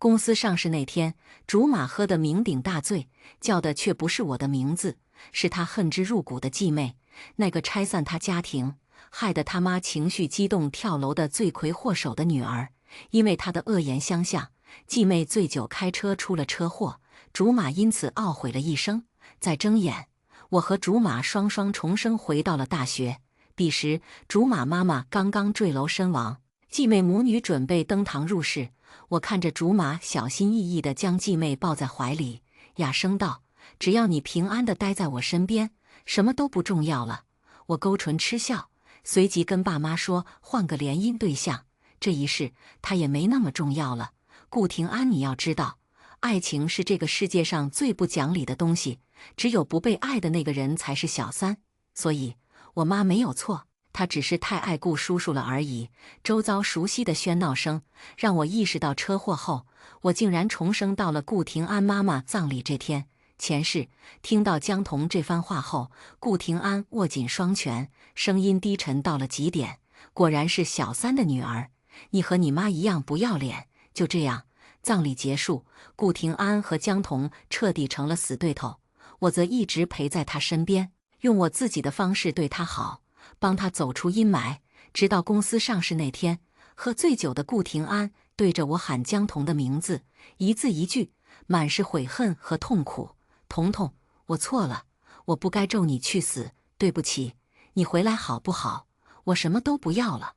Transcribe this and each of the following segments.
公司上市那天，竹马喝得酩酊大醉，叫的却不是我的名字，是他恨之入骨的继妹，那个拆散他家庭，害得他妈情绪激动跳楼的罪魁祸首的女儿。因为他的恶言相向，继妹醉酒开车出了车祸，竹马因此懊悔了一生。在睁眼，我和竹马双双重生回到了大学。彼时，竹马妈妈刚刚坠楼身亡，继妹母女准备登堂入室。我看着竹马小心翼翼地将继妹抱在怀里，哑声道：“只要你平安地待在我身边，什么都不重要了。”我勾唇嗤笑，随即跟爸妈说换个联姻对象。这一世，他也没那么重要了。顾廷安，你要知道，爱情是这个世界上最不讲理的东西，只有不被爱的那个人才是小三。所以，我妈没有错。他只是太爱顾叔叔了而已。周遭熟悉的喧闹声让我意识到，车祸后我竟然重生到了顾廷安妈妈葬礼这天。前世听到江童这番话后，顾廷安握紧双拳，声音低沉到了极点：“果然是小三的女儿，你和你妈一样不要脸。”就这样，葬礼结束，顾廷安和江童彻底成了死对头，我则一直陪在他身边，用我自己的方式对他好，帮他走出阴霾。直到公司上市那天，喝醉酒的顾廷安对着我喊江童的名字，一字一句，满是悔恨和痛苦。童童，我错了，我不该咒你去死，对不起，你回来好不好？我什么都不要了，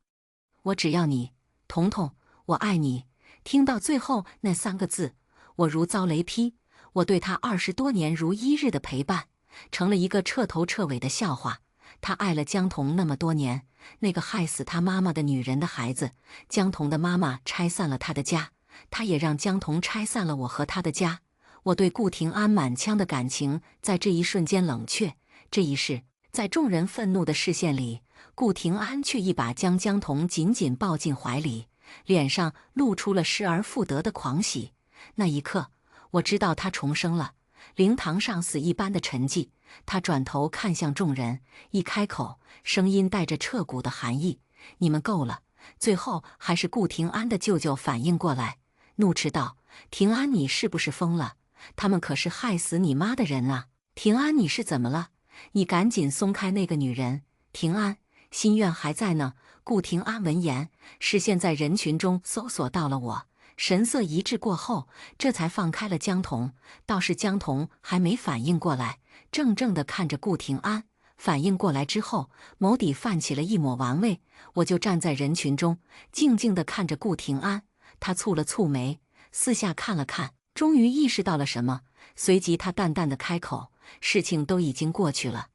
我只要你，童童，我爱你。听到最后那3个字，我如遭雷劈。我对他20多年如一日的陪伴，成了一个彻头彻尾的笑话。他爱了江童那么多年，那个害死他妈妈的女人的孩子，江童的妈妈拆散了他的家，他也让江童拆散了我和他的家。我对顾廷安满腔的感情在这一瞬间冷却。这一世，在众人愤怒的视线里，顾廷安却一把将江童紧紧抱进怀里，脸上露出了失而复得的狂喜。那一刻，我知道他重生了。灵堂上死一般的沉寂，他转头看向众人，一开口，声音带着彻骨的寒意：“你们够了！”最后还是顾廷安的舅舅反应过来，怒斥道：“廷安，你是不是疯了？他们可是害死你妈的人啊！廷安，你是怎么了？你赶紧松开那个女人！廷安，心愿还在呢。”顾廷安闻言，视线在人群中搜索到了我，神色一滞过后，这才放开了江童。倒是江童还没反应过来，怔怔地看着顾廷安。反应过来之后，眸底泛起了一抹玩味。我就站在人群中，静静地看着顾廷安。他蹙了蹙眉，四下看了看，终于意识到了什么，随即他淡淡的开口：“事情都已经过去了，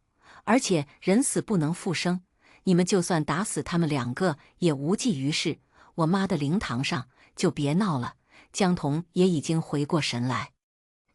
而且人死不能复生，你们就算打死他们2个也无济于事。我妈的灵堂上就别闹了。”江童也已经回过神来，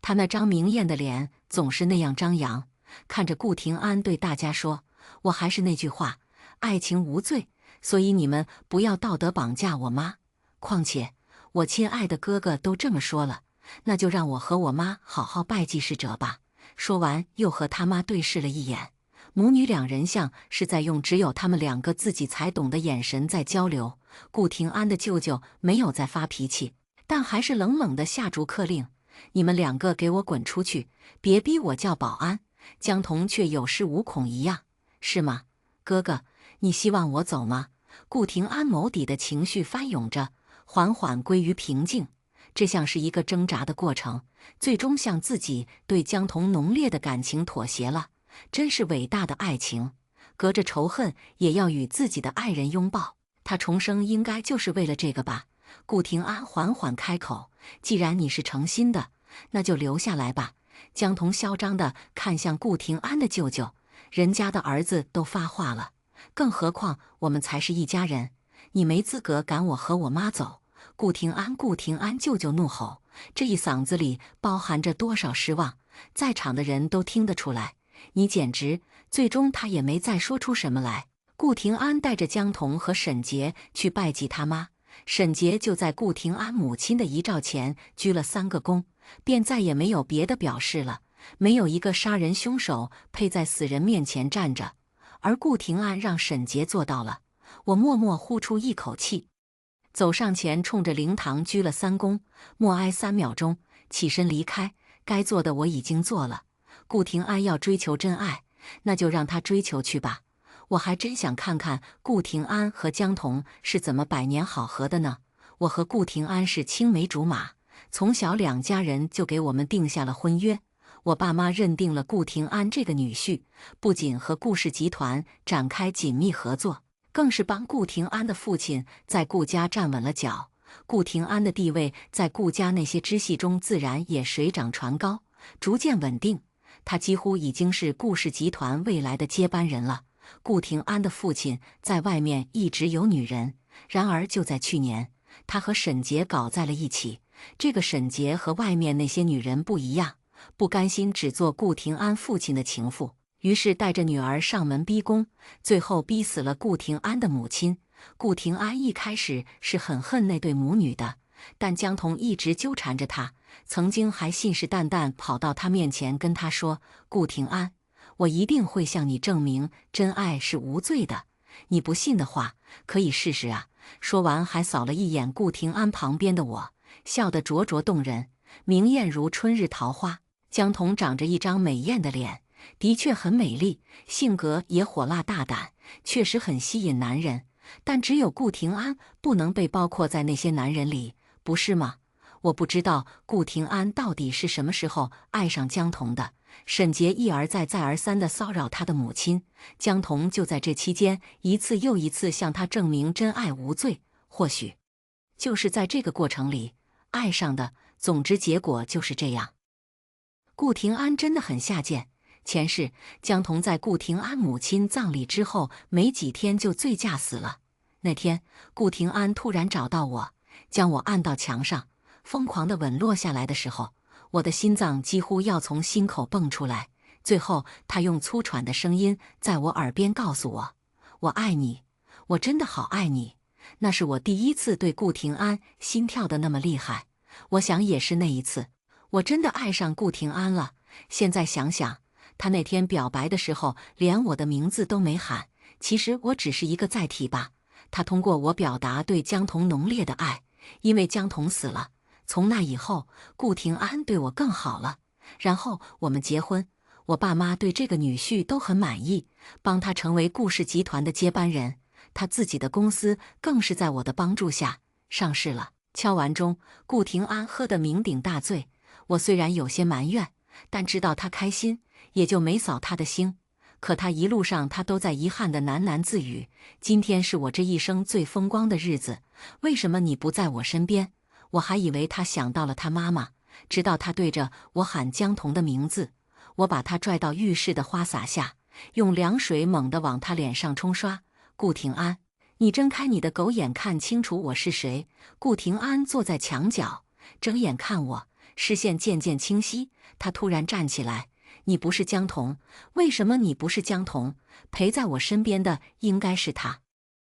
他那张明艳的脸总是那样张扬，看着顾廷安对大家说：“我还是那句话，爱情无罪，所以你们不要道德绑架我妈。况且我亲爱的哥哥都这么说了，那就让我和我妈好好拜祭逝者吧。”说完，又和他妈对视了一眼，母女2人像是在用只有他们2个自己才懂的眼神在交流。顾廷安的舅舅没有再发脾气，但还是冷冷地下逐客令：“你们2个给我滚出去，别逼我叫保安。”江童却有恃无恐一样：“是吗？哥哥，你希望我走吗？”顾廷安眸底的情绪翻涌着，缓缓归于平静。这像是一个挣扎的过程，最终向自己对江童浓烈的感情妥协了。真是伟大的爱情，隔着仇恨也要与自己的爱人拥抱。他重生应该就是为了这个吧？顾廷安缓缓开口：“既然你是诚心的，那就留下来吧。”江童嚣张地看向顾廷安的舅舅：“人家的儿子都发话了，更何况我们才是一家人，你没资格赶我和我妈走。”顾廷安舅舅怒吼，这一嗓子里包含着多少失望，在场的人都听得出来。你简直……最终他也没再说出什么来。顾廷安带着江童和沈杰去拜祭他妈，沈杰就在顾廷安母亲的遗照前鞠了3个躬，便再也没有别的表示了。没有一个杀人凶手配在死人面前站着，而顾廷安让沈杰做到了。我默默呼出一口气。走上前冲着灵堂鞠了3躬，默哀3秒钟，起身离开。该做的我已经做了。顾廷安要追求真爱，那就让他追求去吧。我还真想看看顾廷安和江童是怎么百年好合的呢。我和顾廷安是青梅竹马，从小2家人就给我们定下了婚约。我爸妈认定了顾廷安这个女婿，不仅和顾氏集团展开紧密合作，更是帮顾廷安的父亲在顾家站稳了脚。顾廷安的地位在顾家那些支系中自然也水涨船高，逐渐稳定。他几乎已经是顾氏集团未来的接班人了。顾廷安的父亲在外面一直有女人，然而就在去年，他和沈洁搞在了一起。这个沈洁和外面那些女人不一样，不甘心只做顾廷安父亲的情妇，于是带着女儿上门逼宫，最后逼死了顾廷安的母亲。顾廷安一开始是很恨那对母女的，但江童一直纠缠着他，曾经还信誓旦旦跑到他面前跟他说：“顾廷安，我一定会向你证明真爱是无罪的，你不信的话，可以试试啊。”说完还扫了一眼顾廷安旁边的我，笑得灼灼动人，明艳如春日桃花。江童长着一张美艳的脸，的确很美丽，性格也火辣大胆，确实很吸引男人。但只有顾廷安不能被包括在那些男人里，不是吗？我不知道顾廷安到底是什么时候爱上江童的。沈洁一而再再而三地骚扰他的母亲，江童就在这期间一次又一次向他证明真爱无罪。或许就是在这个过程里爱上的，总之结果就是这样。顾廷安真的很下贱。前世，江童在顾廷安母亲葬礼之后没几天就醉驾死了。那天，顾廷安突然找到我，将我按到墙上，疯狂地吻落下来的时候，我的心脏几乎要从心口蹦出来。最后，他用粗喘的声音在我耳边告诉我：“我爱你，我真的好爱你。”那是我第一次对顾廷安心跳得那么厉害。我想也是那一次，我真的爱上顾廷安了。现在想想，他那天表白的时候，连我的名字都没喊。其实我只是一个载体吧。他通过我表达对江童浓烈的爱，因为江童死了。从那以后，顾廷安对我更好了。然后我们结婚，我爸妈对这个女婿都很满意，帮他成为顾氏集团的接班人。他自己的公司更是在我的帮助下上市了。敲完钟，顾廷安喝得酩酊大醉。我虽然有些埋怨，但知道他开心，也就没扫他的兴。可他一路上他都在遗憾地喃喃自语：“今天是我这一生最风光的日子，为什么你不在我身边？”我还以为他想到了他妈妈，直到他对着我喊江童的名字，我把他拽到浴室的花洒下，用凉水猛地往他脸上冲刷。顾廷安，你睁开你的狗眼，看清楚我是谁。顾廷安坐在墙角，睁眼看我，视线渐渐清晰。他突然站起来：“你不是江童，为什么你不是江童？陪在我身边的应该是他。”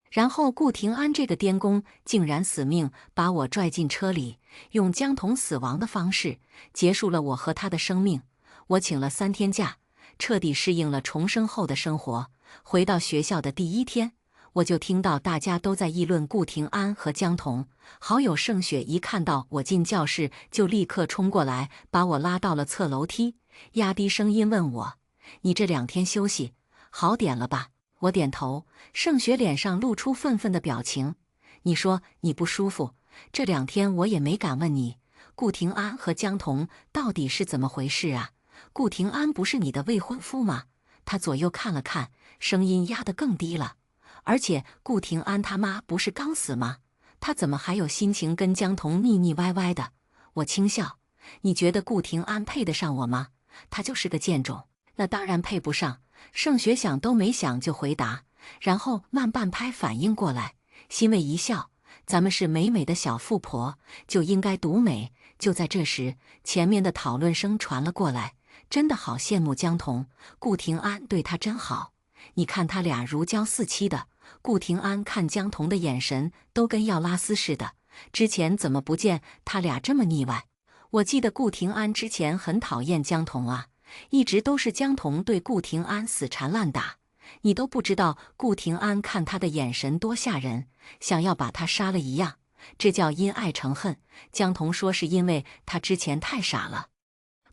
然后顾廷安这个颠公竟然死命把我拽进车里，用江童死亡的方式结束了我和他的生命。我请了3天假，彻底适应了重生后的生活。回到学校的第1天，我就听到大家都在议论顾廷安和江童。好友盛雪一看到我进教室，就立刻冲过来，把我拉到了侧楼梯，压低声音问我：“你这2天休息好点了吧？”我点头，盛雪脸上露出愤愤的表情：“你说你不舒服，这2天我也没敢问你，顾廷安和江童到底是怎么回事啊？顾廷安不是你的未婚夫吗？”他左右看了看，声音压得更低了。而且顾廷安他妈不是刚死吗？他怎么还有心情跟江童腻腻歪歪的？我轻笑：“你觉得顾廷安配得上我吗？他就是个贱种。”那当然配不上。盛雪想都没想就回答，然后慢半拍反应过来，欣慰一笑：“咱们是美美的小富婆，就应该独美。”就在这时，前面的讨论声传了过来：“真的好羡慕江童，顾廷安对他真好。你看他俩如胶似漆的。”顾廷安看江童的眼神都跟要拉丝似的，之前怎么不见他俩这么腻歪？我记得顾廷安之前很讨厌江童啊，一直都是江童对顾廷安死缠烂打。你都不知道顾廷安看他的眼神多吓人，像要把他杀了一样。这叫因爱成恨。江童说是因为他之前太傻了，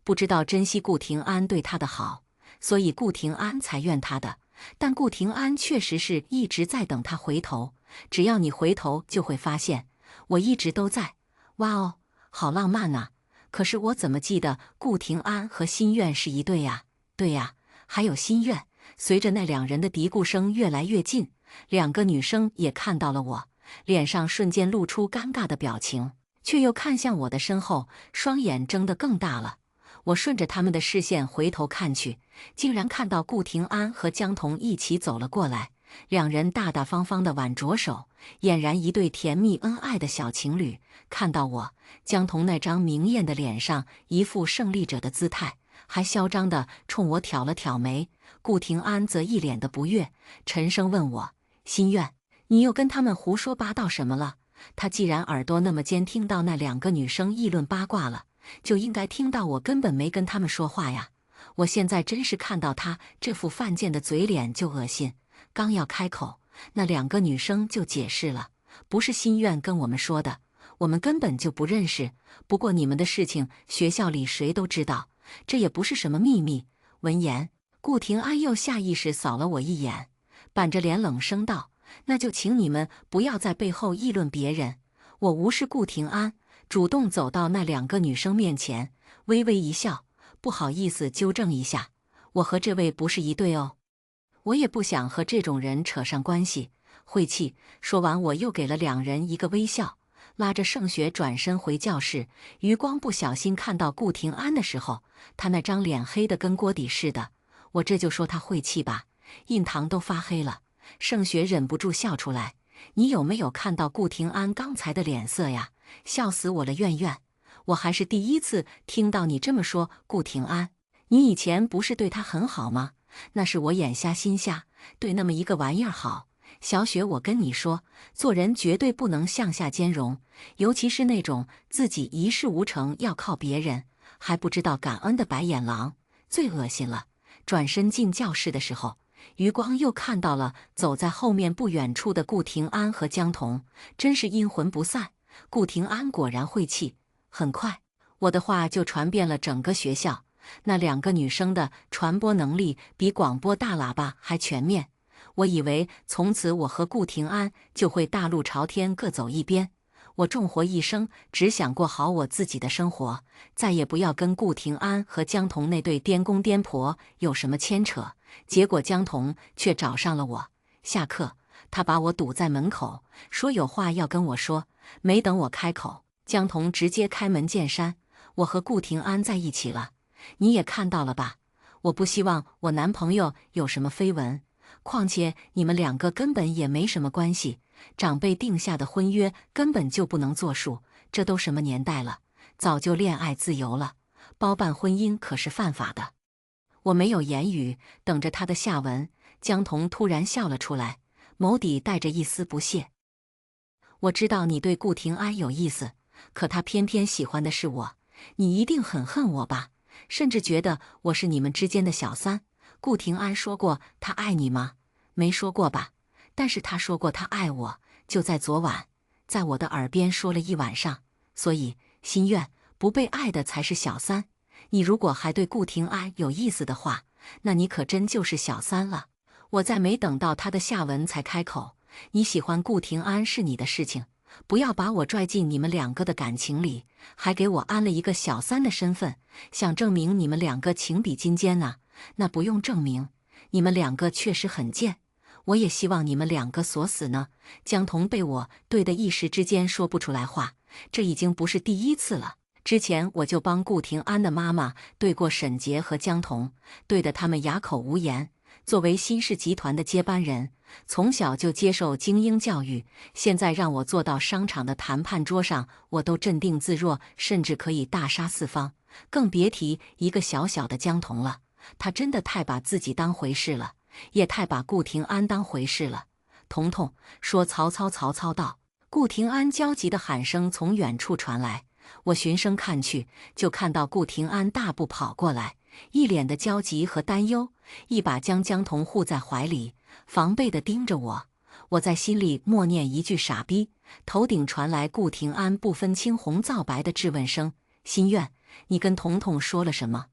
不知道珍惜顾廷安对他的好，所以顾廷安才怨他的。但顾廷安确实是一直在等他回头，只要你回头就会发现，我一直都在。哇哦，好浪漫啊！可是我怎么记得顾廷安和心愿是一对呀？对呀，还有心愿。随着那两人的嘀咕声越来越近，两个女生也看到了我，脸上瞬间露出尴尬的表情，却又看向我的身后，双眼睁得更大了。我顺着他们的视线回头看去，竟然看到顾廷安和江童一起走了过来，两人大大方方的挽着手，俨然一对甜蜜恩爱的小情侣。看到我，江童那张明艳的脸上一副胜利者的姿态，还嚣张地冲我挑了挑眉。顾廷安则一脸的不悦，沉声问我：“心愿，你又跟他们胡说八道什么了？”他既然耳朵那么尖，听到那两个女生议论八卦了，就应该听到我根本没跟他们说话呀。我现在真是看到他这副犯贱的嘴脸就恶心，刚要开口，那两个女生就解释了：“不是心愿跟我们说的，我们根本就不认识。不过你们的事情学校里谁都知道，这也不是什么秘密。”闻言，顾廷安又下意识扫了我一眼，板着脸冷声道：“那就请你们不要在背后议论别人。”我无视顾廷安，主动走到那两个女生面前，微微一笑：“不好意思纠正一下，我和这位不是一对哦。我也不想和这种人扯上关系，晦气。”说完，我又给了两人一个微笑，拉着盛雪转身回教室。余光不小心看到顾廷安的时候，他那张脸黑得跟锅底似的。我这就说他晦气吧，印堂都发黑了。盛雪忍不住笑出来：“你有没有看到顾廷安刚才的脸色呀？笑死我了，苑苑，我还是第一次听到你这么说顾廷安。你以前不是对他很好吗？”“那是我眼瞎心瞎，对那么一个玩意儿好。小雪，我跟你说，做人绝对不能向下兼容，尤其是那种自己一事无成要靠别人还不知道感恩的白眼狼，最恶心了。”转身进教室的时候，余光又看到了走在后面不远处的顾廷安和江童，真是阴魂不散。顾廷安果然晦气。很快，我的话就传遍了整个学校，那两个女生的传播能力比广播大喇叭还全面。我以为从此我和顾廷安就会大路朝天，各走一边。我重活一生，只想过好我自己的生活，再也不要跟顾廷安和江童那对颠公颠婆有什么牵扯。结果江童却找上了我。下课，他把我堵在门口，说有话要跟我说。没等我开口，江童直接开门见山：“我和顾廷安在一起了，你也看到了吧？我不希望我男朋友有什么绯闻，况且你们两个根本也没什么关系。长辈定下的婚约根本就不能作数，这都什么年代了，早就恋爱自由了，包办婚姻可是犯法的。”我没有言语，等着他的下文。江童突然笑了出来，眸底带着一丝不屑：“我知道你对顾廷安有意思，可他偏偏喜欢的是我，你一定很恨我吧？甚至觉得我是你们之间的小三。顾廷安说过他爱你吗？没说过吧？但是他说过他爱我，就在昨晚，在我的耳边说了一晚上。所以，心愿，不被爱的才是小三。你如果还对顾廷安有意思的话，那你可真就是小三了。”我再没等到他的下文才开口：“你喜欢顾廷安是你的事情，不要把我拽进你们两个的感情里，还给我安了一个小三的身份，想证明你们两个情比金坚呢？那不用证明，你们两个确实很贱。我也希望你们两个锁死呢。”江童被我对得一时之间说不出来话，这已经不是第一次了。之前我就帮顾廷安的妈妈对过沈杰和江童，对得他们哑口无言。作为新氏集团的接班人，从小就接受精英教育，现在让我坐到商场的谈判桌上，我都镇定自若，甚至可以大杀四方，更别提一个小小的江童了。他真的太把自己当回事了，也太把顾廷安当回事了。彤彤说：“曹操，曹操到！”顾廷安焦急的喊声从远处传来，我循声看去，就看到顾廷安大步跑过来，一脸的焦急和担忧，一把将江童护在怀里，防备地盯着我。我在心里默念一句傻逼，头顶传来顾廷安不分青红皂白的质问声：心愿，你跟彤彤说了什么？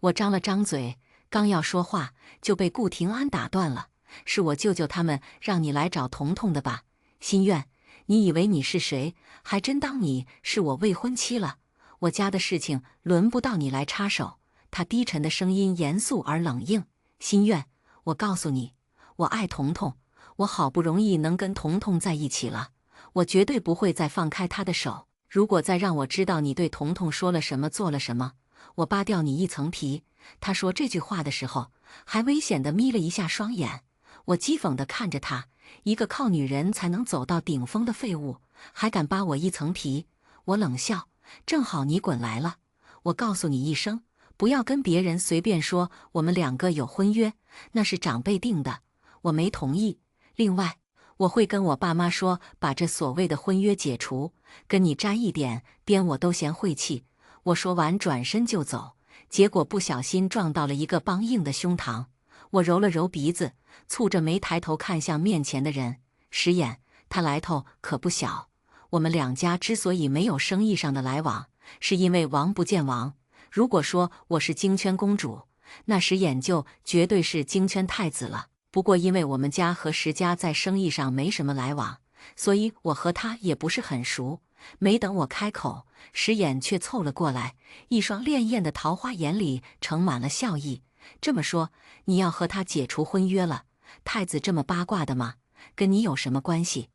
我张了张嘴，刚要说话，就被顾廷安打断了。是我舅舅他们让你来找彤彤的吧？心愿，你以为你是谁？还真当你是我未婚妻了？我家的事情轮不到你来插手。他低沉的声音严肃而冷硬。心愿，我告诉你，我爱彤彤，我好不容易能跟彤彤在一起了，我绝对不会再放开他的手。如果再让我知道你对彤彤说了什么，做了什么，我扒掉你一层皮。他说这句话的时候，还危险地眯了一下双眼。我讥讽地看着他，一个靠女人才能走到顶峰的废物，还敢扒我一层皮。我冷笑，正好你滚来了，我告诉你一声，不要跟别人随便说我们两个有婚约，那是长辈定的，我没同意。另外，我会跟我爸妈说，把这所谓的婚约解除，跟你沾一点边我都嫌晦气。我说完转身就走，结果不小心撞到了一个梆硬的胸膛。我揉了揉鼻子，蹙着眉抬头看向面前的人。石眼，他来头可不小。我们两家之所以没有生意上的来往，是因为王不见王。如果说我是京圈公主，那石眼就绝对是京圈太子了。不过因为我们家和石家在生意上没什么来往，所以我和他也不是很熟。没等我开口，石眼却凑了过来，一双潋滟的桃花眼里盛满了笑意。这么说，你要和他解除婚约了？太子这么八卦的吗？跟你有什么关系？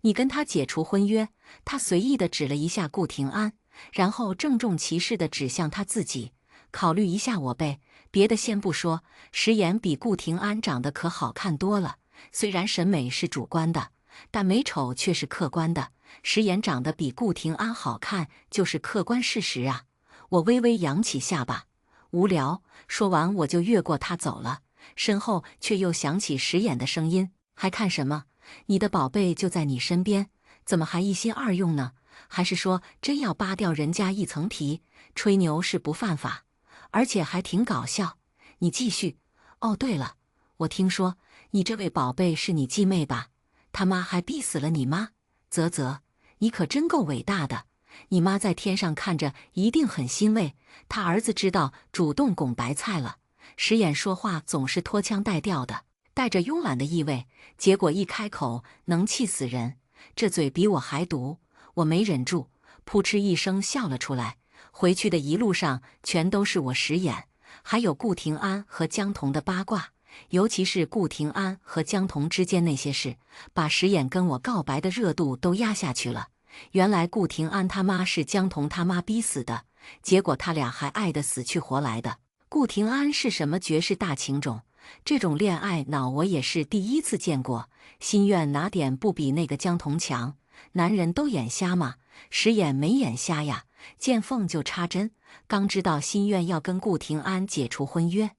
你跟他解除婚约？他随意地指了一下顾廷安，然后郑重其事地指向他自己。考虑一下我呗，别的先不说，石眼比顾廷安长得可好看多了。虽然审美是主观的，但美丑却是客观的。石眼长得比顾廷安好看，就是客观事实啊。我微微扬起下巴，无聊。说完我就越过他走了，身后却又响起石眼的声音：还看什么？你的宝贝就在你身边，怎么还一心二用呢？还是说真要扒掉人家一层皮？吹牛是不犯法，而且还挺搞笑。你继续。哦，对了，我听说你这位宝贝是你继妹吧？他妈还逼死了你妈？啧啧，你可真够伟大的。你妈在天上看着一定很欣慰，她儿子知道主动拱白菜了。石眼说话总是拖腔带调的，带着慵懒的意味，结果一开口能气死人。这嘴比我还毒，我没忍住，扑哧一声笑了出来。回去的一路上全都是我石眼，还有顾廷安和江童的八卦，尤其是顾廷安和江童之间那些事，把石眼跟我告白的热度都压下去了。原来顾廷安他妈是江童他妈逼死的，结果他俩还爱得死去活来的。顾廷安是什么绝世大情种？这种恋爱脑我也是第一次见过。心愿哪点不比那个江童强？男人都眼瞎吗？石眼没眼瞎呀，见缝就插针。刚知道心愿要跟顾廷安解除婚约，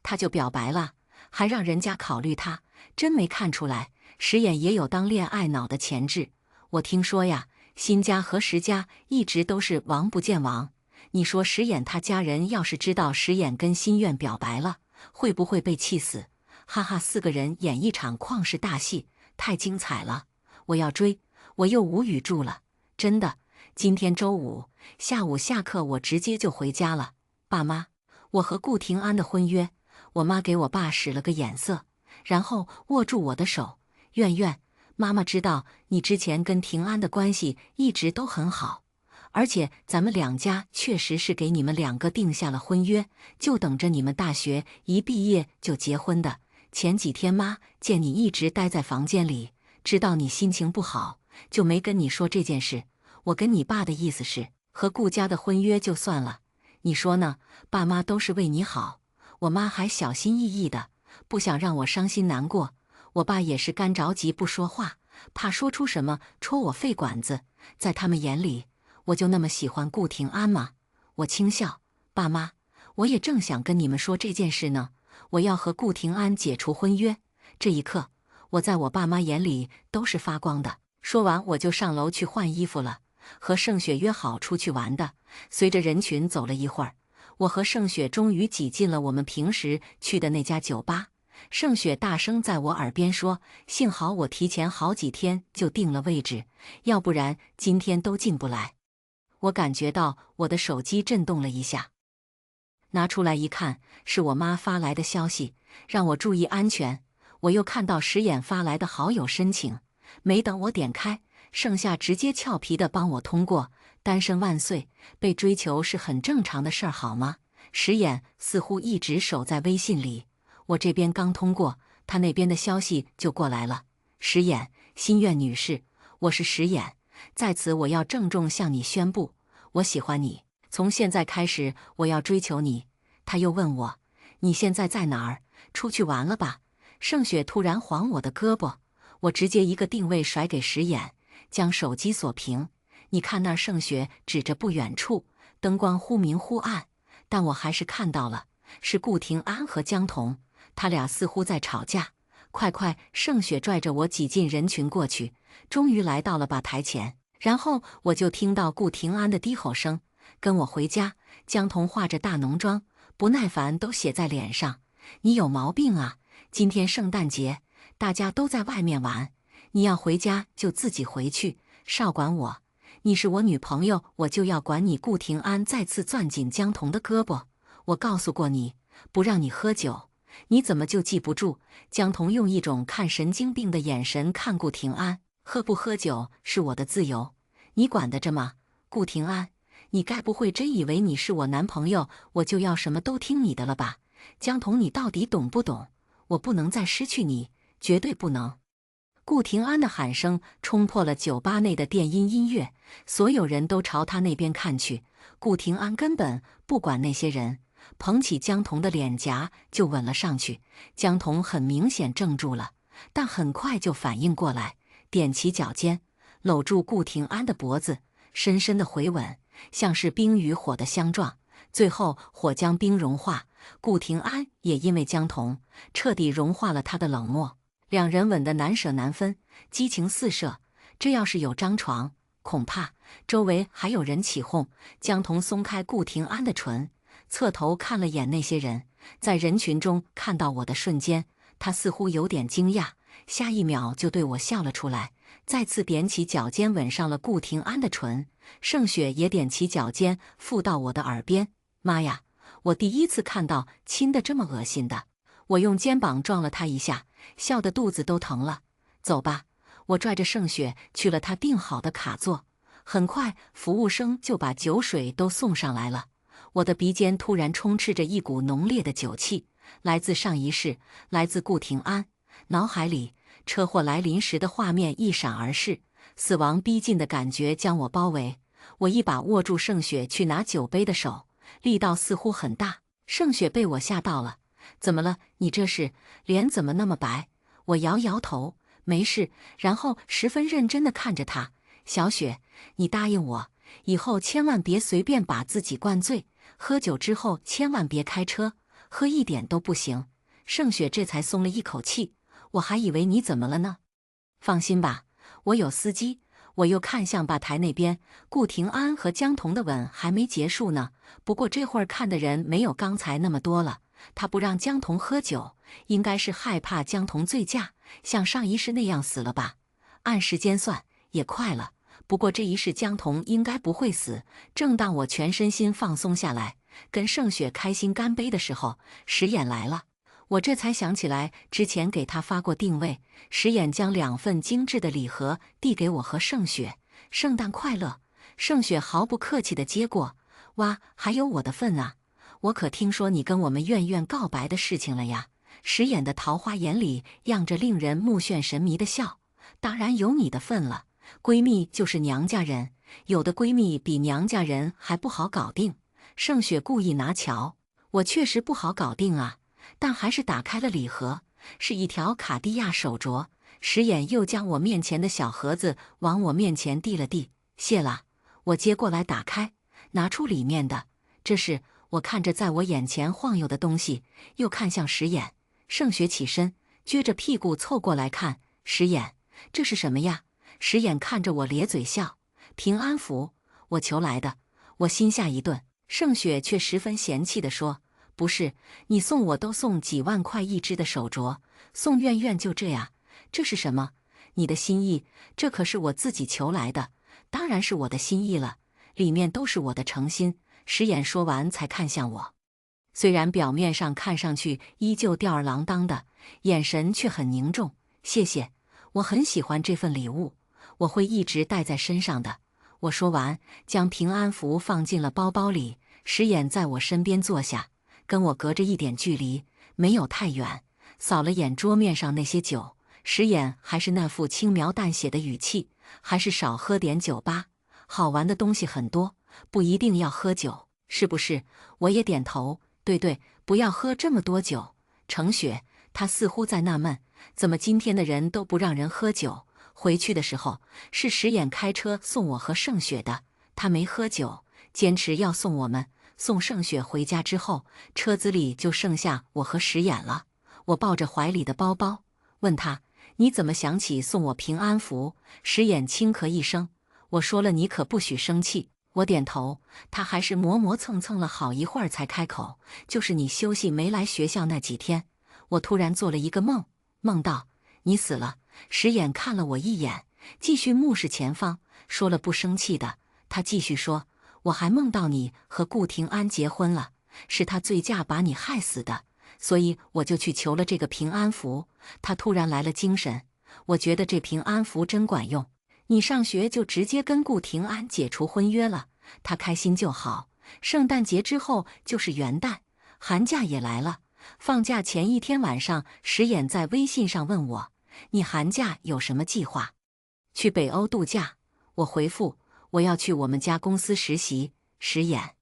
他就表白了，还让人家考虑他，真没看出来石眼也有当恋爱脑的潜质。我听说呀，辛家和石家一直都是王不见王。你说石眼他家人要是知道石眼跟心愿表白了，会不会被气死？哈哈，四个人演一场旷世大戏，太精彩了！我要追，我又无语住了。真的，今天周五下午下课，我直接就回家了。爸妈，我和顾廷安的婚约。我妈给我爸使了个眼色，然后握住我的手。苑苑，妈妈知道你之前跟廷安的关系一直都很好，而且咱们两家确实是给你们两个定下了婚约，就等着你们大学一毕业就结婚的。前几天妈见你一直待在房间里，知道你心情不好，就没跟你说这件事。我跟你爸的意思是，和顾家的婚约就算了，你说呢？爸妈都是为你好，我妈还小心翼翼的，不想让我伤心难过。我爸也是干着急不说话，怕说出什么戳我肺管子。在他们眼里，我就那么喜欢顾廷安吗？我轻笑，爸妈，我也正想跟你们说这件事呢。我要和顾廷安解除婚约。这一刻，我在我爸妈眼里都是发光的。说完，我就上楼去换衣服了。和盛雪约好出去玩的，随着人群走了一会儿，我和盛雪终于挤进了我们平时去的那家酒吧。盛雪大声在我耳边说：幸好我提前好几天就定了位置，要不然今天都进不来。我感觉到我的手机震动了一下，拿出来一看，是我妈发来的消息，让我注意安全。我又看到石眼发来的好友申请，没等我点开，盛夏直接俏皮的帮我通过。单身万岁，被追求是很正常的事儿，好吗？石眼似乎一直守在微信里，我这边刚通过，他那边的消息就过来了。石眼，心愿女士，我是石眼，在此我要郑重向你宣布，我喜欢你，从现在开始我要追求你。他又问我，你现在在哪儿？出去玩了吧？盛雪突然晃我的胳膊，我直接一个定位甩给石眼，将手机锁屏。你看那儿，盛雪指着不远处，灯光忽明忽暗，但我还是看到了，是顾廷安和江彤，他俩似乎在吵架。快快！盛雪拽着我挤进人群过去，终于来到了吧台前，然后我就听到顾廷安的低吼声：“跟我回家。”江彤化着大浓妆，不耐烦都写在脸上：“你有毛病啊！今天圣诞节，大家都在外面玩，你要回家就自己回去，少管我。你是我女朋友，我就要管你。”顾廷安再次攥紧江彤的胳膊：“我告诉过你，不让你喝酒，你怎么就记不住？”江彤用一种看神经病的眼神看顾廷安：“喝不喝酒是我的自由，你管得着吗？”顾廷安，你该不会真以为你是我男朋友，我就要什么都听你的了吧？江彤，你到底懂不懂？我不能再失去你，绝对不能！顾廷安的喊声冲破了酒吧内的电音音乐，所有人都朝他那边看去。顾廷安根本不管那些人，捧起江彤的脸颊就吻了上去。江彤很明显怔住了，但很快就反应过来，踮起脚尖，搂住顾廷安的脖子，深深的回吻，像是冰与火的相撞，最后火将冰融化。顾廷安也因为江彤彻底融化了他的冷漠，两人吻得难舍难分，激情四射。这要是有张床，恐怕周围还有人起哄。江彤松开顾廷安的唇，侧头看了眼那些人，在人群中看到我的瞬间，他似乎有点惊讶，下一秒就对我笑了出来，再次踮起脚尖吻上了顾廷安的唇。盛雪也踮起脚尖附到我的耳边：“妈呀，我第一次看到亲的这么恶心的！”我用肩膀撞了他一下，笑得肚子都疼了。走吧，我拽着盛雪去了他订好的卡座。很快，服务生就把酒水都送上来了。我的鼻尖突然充斥着一股浓烈的酒气，来自上一世，来自顾廷安。脑海里车祸来临时的画面一闪而逝，死亡逼近的感觉将我包围。我一把握住盛雪去拿酒杯的手，力道似乎很大。盛雪被我吓到了。怎么了？你这是？脸怎么那么白？我摇摇头，没事，然后十分认真地看着他。小雪，你答应我，以后千万别随便把自己灌醉，喝酒之后千万别开车，喝一点都不行。盛雪这才松了一口气，我还以为你怎么了呢。放心吧，我有司机。我又看向吧台那边，顾廷安和江彤的吻还没结束呢，不过这会儿看的人没有刚才那么多了。他不让江彤喝酒，应该是害怕江彤醉驾，像上一世那样死了吧？按时间算也快了，不过这一世江彤应该不会死。正当我全身心放松下来，跟盛雪开心干杯的时候，石眼来了。我这才想起来之前给他发过定位。石眼将2份精致的礼盒递给我和盛雪：“圣诞快乐。”盛雪毫不客气地接过：“哇，还有我的份啊！我可听说你跟我们苑苑告白的事情了呀。”石眼的桃花眼里漾着令人目眩神迷的笑：“当然有你的份了，闺蜜就是娘家人，有的闺蜜比娘家人还不好搞定。”盛雪故意拿巧，我确实不好搞定啊，但还是打开了礼盒，是一条卡地亚手镯。石眼又将我面前的小盒子往我面前递了递：“谢了。”我接过来打开，拿出里面的，这是……我看着在我眼前晃悠的东西，又看向石眼。盛雪起身，撅着屁股凑过来看石眼：“这是什么呀？”石眼看着我咧嘴笑：“平安符，我求来的。”我心下一顿，盛雪却十分嫌弃地说：“不是，你送我都送几万块一只的手镯，送院院就这样，这是什么？你的心意，这可是我自己求来的，当然是我的心意了，里面都是我的诚心。石眼说完才看向我，虽然表面上看上去依旧吊儿郎当的，眼神却很凝重。谢谢，我很喜欢这份礼物，我会一直带在身上的。我说完，将平安符放进了包包里。石眼在我身边坐下，跟我隔着一点距离，没有太远，扫了眼桌面上那些酒。石眼还是那副轻描淡写的语气，还是少喝点酒吧，好玩的东西很多，不一定要喝酒，是不是？我也点头，对对，不要喝这么多酒。程雪，他似乎在纳闷，怎么今天的人都不让人喝酒？回去的时候是石眼开车送我和盛雪的，他没喝酒，坚持要送我们。送盛雪回家之后，车子里就剩下我和石眼了。我抱着怀里的包包，问他：“你怎么想起送我平安符？”石眼轻咳一声：“我说了，你可不许生气。”我点头，他还是磨磨蹭蹭了好一会儿才开口：“就是你休息没来学校那几天，我突然做了一个梦，梦到你死了。”石眼看了我一眼，继续目视前方，说了不生气的。他继续说：“我还梦到你和顾廷安结婚了，是他醉驾把你害死的，所以我就去求了这个平安符。”他突然来了精神，我觉得这平安符真管用。你上学就直接跟顾廷安解除婚约了，他开心就好。圣诞节之后就是元旦，寒假也来了。放假前一天晚上，石眼在微信上问我：“你寒假有什么计划？”去北欧度假。我回复：“我要去我们家公司实习。”石眼：“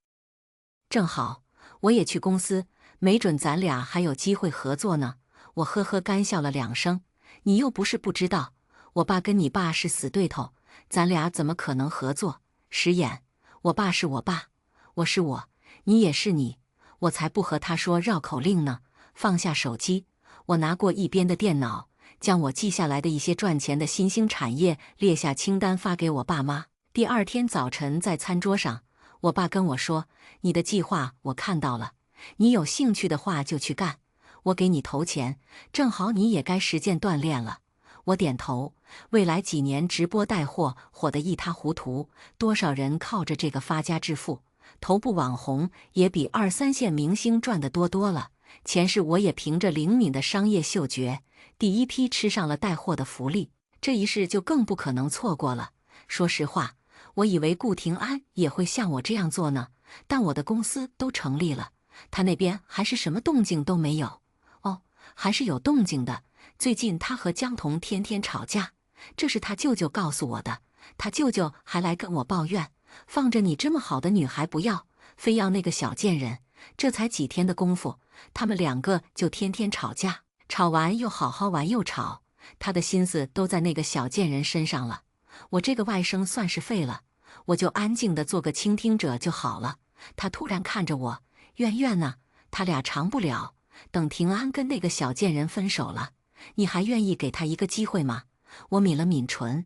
正好，我也去公司，没准咱俩还有机会合作呢。”我呵呵干笑了2声。你又不是不知道，我爸跟你爸是死对头，咱俩怎么可能合作？石眼：“我爸是我爸，我是我，你也是你，我才不和他说绕口令呢。”放下手机，我拿过一边的电脑，将我记下来的一些赚钱的新兴产业列下清单发给我爸妈。第二天早晨在餐桌上，我爸跟我说：“你的计划我看到了，你有兴趣的话就去干，我给你投钱，正好你也该实践锻炼了。”我点头。未来几年直播带货火得一塌糊涂，多少人靠着这个发家致富，头部网红也比2、3线明星赚得多了。前世我也凭着灵敏的商业嗅觉，第一批吃上了带货的福利，这一世就更不可能错过了。说实话，我以为顾廷安也会像我这样做呢，但我的公司都成立了，他那边还是什么动静都没有。哦，还是有动静的，最近他和江彤天天吵架，这是他舅舅告诉我的。他舅舅还来跟我抱怨，放着你这么好的女孩不要，非要那个小贱人。这才几天的功夫，他们2个就天天吵架，吵完又好好玩又吵，他的心思都在那个小贱人身上了。我这个外甥算是废了，我就安静的做个倾听者就好了。他突然看着我：“苑苑呢？他俩长不了，等廷安跟那个小贱人分手了，你还愿意给他一个机会吗？”我抿了抿唇。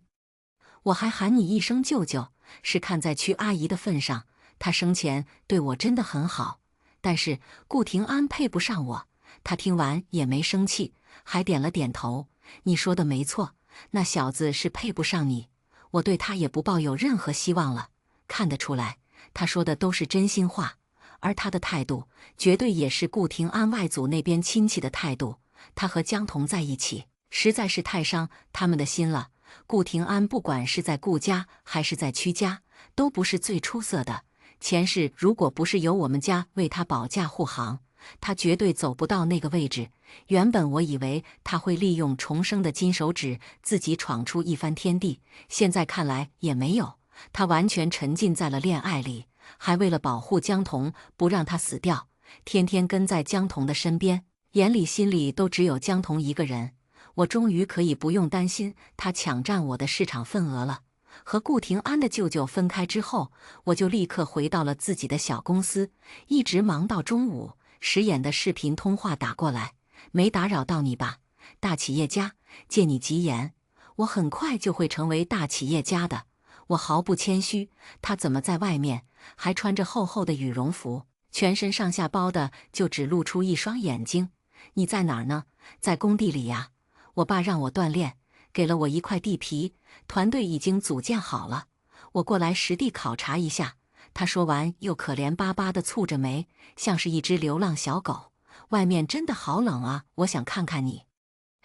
我还喊你一声舅舅，是看在屈阿姨的份上，她生前对我真的很好。但是顾廷安配不上我，他听完也没生气，还点了点头。你说的没错，那小子是配不上你，我对他也不抱有任何希望了。看得出来，他说的都是真心话，而他的态度绝对也是顾廷安外祖那边亲戚的态度。他和江彤在一起，实在是太伤他们的心了。顾廷安不管是在顾家还是在屈家，都不是最出色的。前世如果不是由我们家为他保驾护航，他绝对走不到那个位置。原本我以为他会利用重生的金手指自己闯出一番天地，现在看来也没有，他完全沉浸在了恋爱里，还为了保护江彤不让他死掉，天天跟在江彤的身边，眼里心里都只有江彤一个人。我终于可以不用担心他抢占我的市场份额了。和顾廷安的舅舅分开之后，我就立刻回到了自己的小公司，一直忙到中午。石眼的视频通话打过来：“没打扰到你吧？大企业家，借你吉言，我很快就会成为大企业家的。”我毫不谦虚，他怎么在外面还穿着厚厚的羽绒服，全身上下包的就只露出一双眼睛。你在哪儿呢？在工地里呀。我爸让我锻炼，给了我一块地皮，团队已经组建好了，我过来实地考察一下。他说完又可怜巴巴地蹙着眉，像是一只流浪小狗。外面真的好冷啊，我想看看你，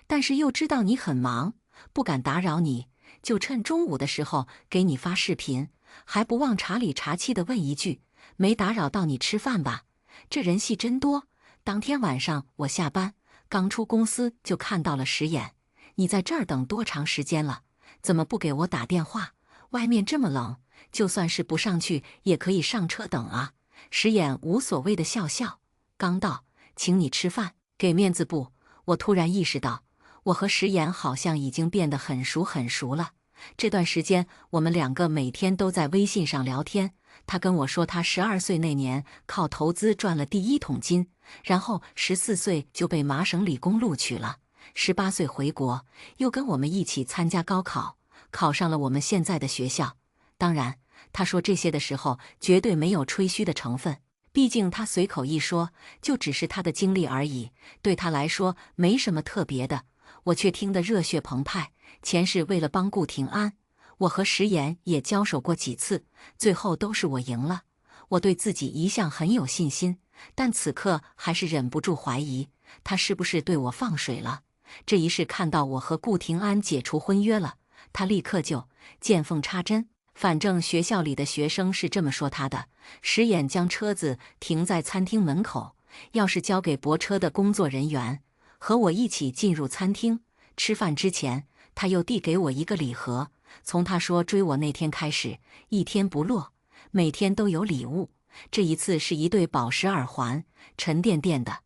但是又知道你很忙，不敢打扰你，就趁中午的时候给你发视频，还不忘茶里茶气地问一句，没打扰到你吃饭吧？这人戏真多。当天晚上我下班，刚出公司就看到了石眼。你在这儿等多长时间了？怎么不给我打电话？外面这么冷，就算是不上去也可以上车等啊。石眼无所谓的笑笑，刚到，请你吃饭，给面子不？我突然意识到，我和石眼好像已经变得很熟了。这段时间，我们两个每天都在微信上聊天。他跟我说，他12岁那年靠投资赚了第1桶金，然后14岁就被麻省理工录取了，18岁回国，又跟我们一起参加高考，考上了我们现在的学校。当然，他说这些的时候绝对没有吹嘘的成分，毕竟他随口一说，就只是他的经历而已，对他来说没什么特别的。我却听得热血澎湃。前是为了帮顾廷安，我和石岩也交手过几次，最后都是我赢了。我对自己一向很有信心，但此刻还是忍不住怀疑，他是不是对我放水了？这一世看到我和顾廷安解除婚约了，他立刻就见缝插针。反正学校里的学生是这么说他的。石眼将车子停在餐厅门口，钥匙交给泊车的工作人员，和我一起进入餐厅。吃饭之前，他又递给我一个礼盒。从他说追我那天开始，一天不落，每天都有礼物。这一次是一对宝石耳环，沉甸甸的，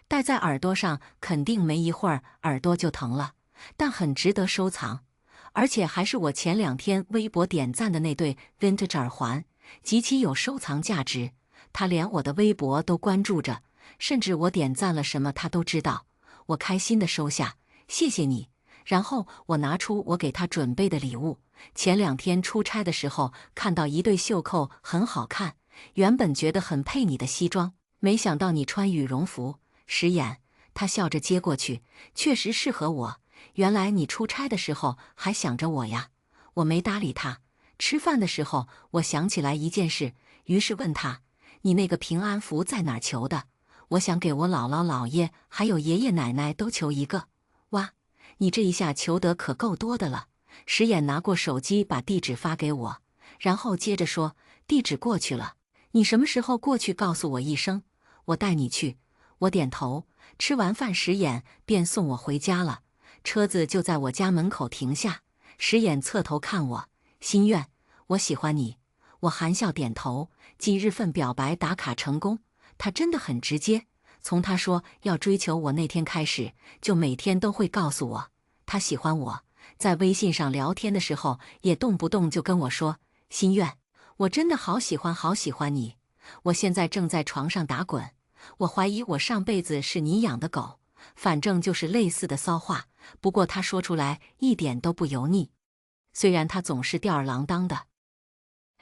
戴在耳朵上肯定没一会儿耳朵就疼了，但很值得收藏。而且还是我前2天微博点赞的那对 vintage 耳环，极其有收藏价值。他连我的微博都关注着，甚至我点赞了什么他都知道。我开心地收下，谢谢你。然后我拿出我给他准备的礼物。前2天出差的时候看到一对袖扣很好看，原本觉得很配你的西装，没想到你穿羽绒服。石眼，他笑着接过去，确实适合我。原来你出差的时候还想着我呀。我没搭理他。吃饭的时候我想起来一件事，于是问他，你那个平安符在哪儿求的？我想给我姥姥姥爷还有爷爷奶奶都求一个。哇，你这一下求得可够多的了。石眼拿过手机把地址发给我，然后接着说，地址过去了，你什么时候过去告诉我一声，我带你去。我点头。吃完饭石眼便送我回家了，车子就在我家门口停下。石眼侧头看我，心愿，我喜欢你。我含笑点头。今日份表白打卡成功。他真的很直接，从他说要追求我那天开始，就每天都会告诉我他喜欢我。在微信上聊天的时候也动不动就跟我说，心愿，我真的好喜欢你。我现在正在床上打滚，我怀疑我上辈子是你养的狗。反正就是类似的骚话，不过他说出来一点都不油腻。虽然他总是吊儿郎当的，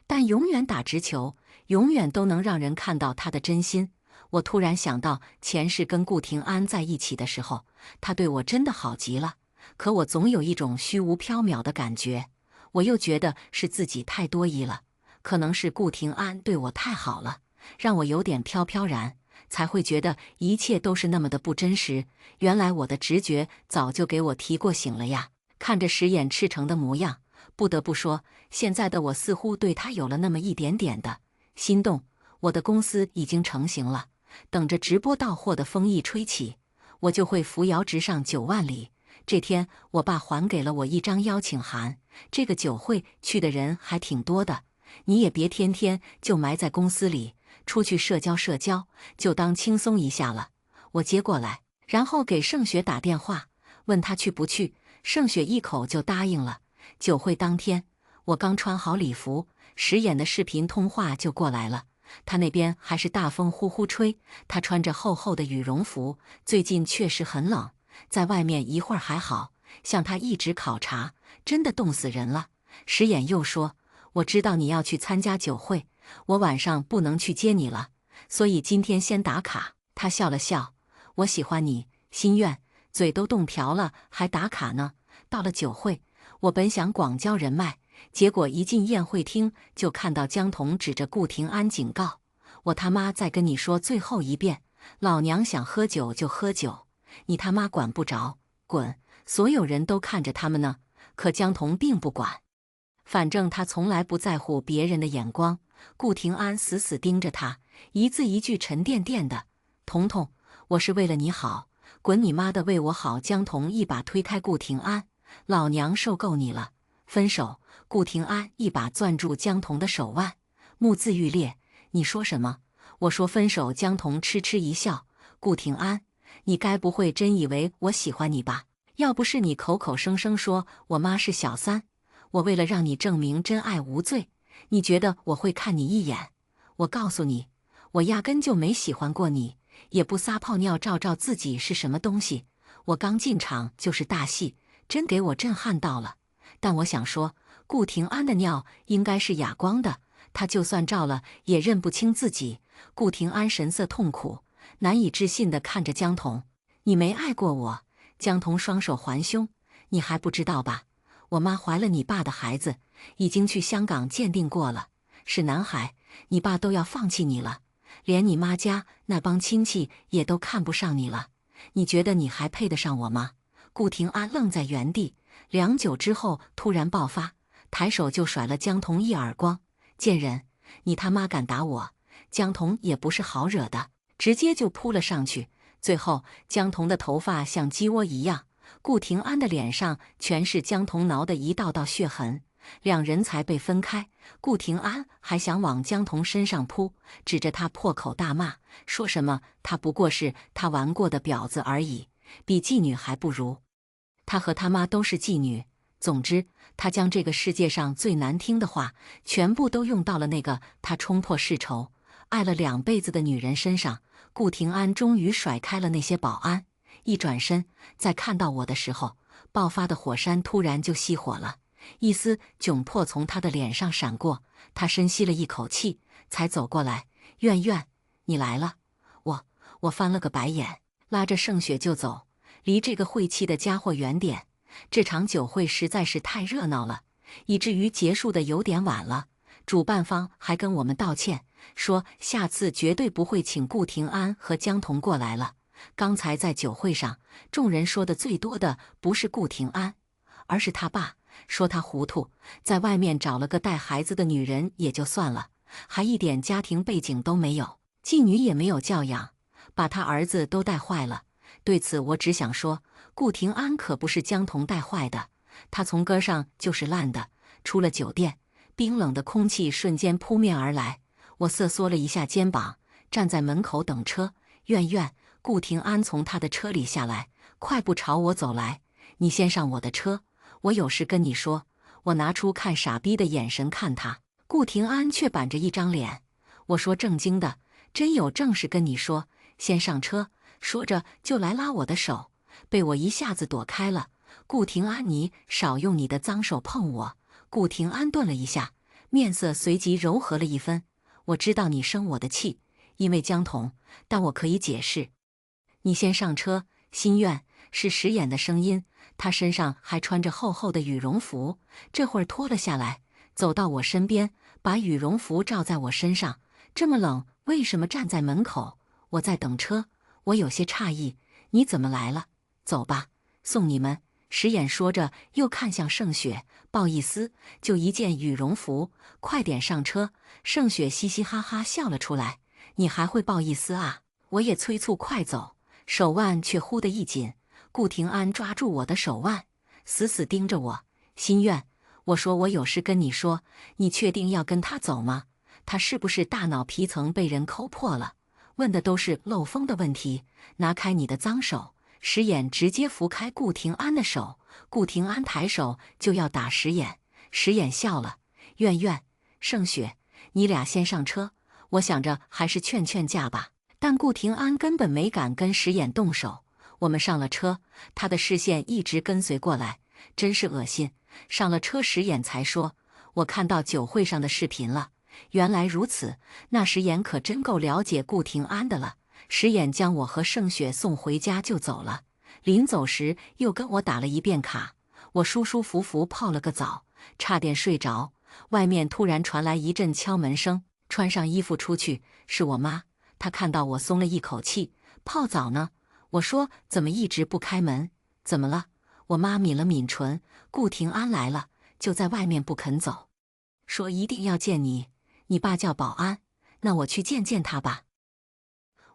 但永远打直球，永远都能让人看到他的真心。我突然想到前世跟顾廷安在一起的时候，他对我真的好极了，可我总有一种虚无缥缈的感觉。我又觉得是自己太多疑了，可能是顾廷安对我太好了，让我有点飘飘然，才会觉得一切都是那么的不真实。原来我的直觉早就给我提过醒了呀。看着石眼赤诚的模样，不得不说，现在的我似乎对他有了那么一点点的心动。我的公司已经成型了，等着直播到货的风一吹起，我就会扶摇直上9万里。这天我爸还给了我一张邀请函，这个酒会去的人还挺多的，你也别天天就埋在公司里，出去社交，就当轻松一下了。我接过来，然后给盛雪打电话，问他去不去。盛雪一口就答应了。酒会当天，我刚穿好礼服，石眼的视频通话就过来了。他那边还是大风呼呼吹，他穿着厚厚的羽绒服，最近确实很冷，在外面一会儿还好，像他一直考察，真的冻死人了。石眼又说，我知道你要去参加酒会，我晚上不能去接你了，所以今天先打卡。他笑了笑，我喜欢你，心愿，嘴都冻瓢了，还打卡呢。到了酒会，我本想广交人脉，结果一进宴会厅就看到江童指着顾廷安警告：“我他妈再跟你说最后一遍，老娘想喝酒就喝酒，你他妈管不着，滚！”所有人都看着他们呢，可江童并不管，反正他从来不在乎别人的眼光。顾廷安死死盯着他，一字一句沉甸甸的：“童童，我是为了你好，滚你妈的为我好！”江童一把推开顾廷安：“老娘受够你了，分手！”顾廷安一把攥住江童的手腕，目眦欲裂：“你说什么？”“我说分手！”江童痴痴一笑：“顾廷安，你该不会真以为我喜欢你吧？要不是你口口声声说我妈是小三，我为了让你证明真爱无罪，你觉得我会看你一眼？我告诉你，我压根就没喜欢过你，也不撒泡尿照照自己是什么东西。我刚进场就是大戏，真给我震撼到了。但我想说，顾廷安的尿应该是哑光的，他就算照了也认不清自己。”顾廷安神色痛苦，难以置信地看着江童：“你没爱过我？”江童双手环胸：“你还不知道吧？我妈怀了你爸的孩子，已经去香港鉴定过了，是男孩，你爸都要放弃你了，连你妈家那帮亲戚也都看不上你了。你觉得你还配得上我吗？”顾廷安愣在原地，良久之后突然爆发，抬手就甩了江童一耳光：“贱人，你他妈敢打我！”江童也不是好惹的，直接就扑了上去。最后，江童的头发像鸡窝一样，顾廷安的脸上全是江童挠的一道道血痕，两人才被分开。顾廷安还想往江童身上扑，指着他破口大骂，说什么他不过是他玩过的婊子而已，比妓女还不如。他和他妈都是妓女。总之，他将这个世界上最难听的话，全部都用到了那个他冲破世仇、爱了2辈子的女人身上。顾廷安终于甩开了那些保安，一转身，在看到我的时候，爆发的火山突然就熄火了，一丝窘迫从他的脸上闪过。他深吸了一口气，才走过来：“苑苑，你来了。”我翻了个白眼，拉着盛雪就走，离这个晦气的家伙远点。这场酒会实在是太热闹了，以至于结束的有点晚了。主办方还跟我们道歉，说下次绝对不会请顾廷安和江童过来了。刚才在酒会上，众人说的最多的不是顾廷安，而是他爸，说他糊涂，在外面找了个带孩子的女人也就算了，还一点家庭背景都没有，妓女也没有教养，把他儿子都带坏了。对此我只想说，顾廷安可不是江童带坏的，他从根上就是烂的。出了酒店，冰冷的空气瞬间扑面而来，我瑟缩了一下肩膀，站在门口等车。苑苑，顾廷安从他的车里下来，快步朝我走来：“你先上我的车，我有事跟你说。”我拿出看傻逼的眼神看他，顾廷安却板着一张脸。我说正经的，真有正事跟你说，先上车。说着就来拉我的手，被我一下子躲开了。顾廷安，你少用你的脏手碰我！顾廷安顿了一下，面色随即柔和了一分。我知道你生我的气，因为江童，但我可以解释。你先上车。心愿，是石眼的声音，他身上还穿着厚厚的羽绒服，这会儿脱了下来，走到我身边，把羽绒服罩在我身上。这么冷，为什么站在门口？我在等车。我有些诧异，你怎么来了？走吧，送你们。石眼说着，又看向盛雪，不好意思，就一件羽绒服，快点上车。盛雪嘻嘻哈哈笑了出来，你还会不好意思啊？我也催促快走，手腕却忽地一紧。顾廷安抓住我的手腕，死死盯着我。心愿，我说我有事跟你说，你确定要跟他走吗？他是不是大脑皮层被人抠破了？问的都是漏风的问题，拿开你的脏手！石眼直接扶开顾廷安的手，顾廷安抬手就要打石眼，石眼笑了：“苑苑，盛雪，你俩先上车。”我想着还是劝劝架吧，但顾廷安根本没敢跟石眼动手。我们上了车，他的视线一直跟随过来，真是恶心。上了车，石眼才说：“我看到酒会上的视频了，原来如此，那石岩可真够了解顾廷安的了。石岩将我和盛雪送回家就走了，临走时又跟我打了一遍卡。我舒舒服服泡了个澡，差点睡着。外面突然传来一阵敲门声，穿上衣服出去，是我妈。她看到我松了一口气，泡澡呢？我说怎么一直不开门？怎么了？我妈抿了抿唇，顾廷安来了，就在外面不肯走，说一定要见你。你爸叫保安，那我去见见他吧。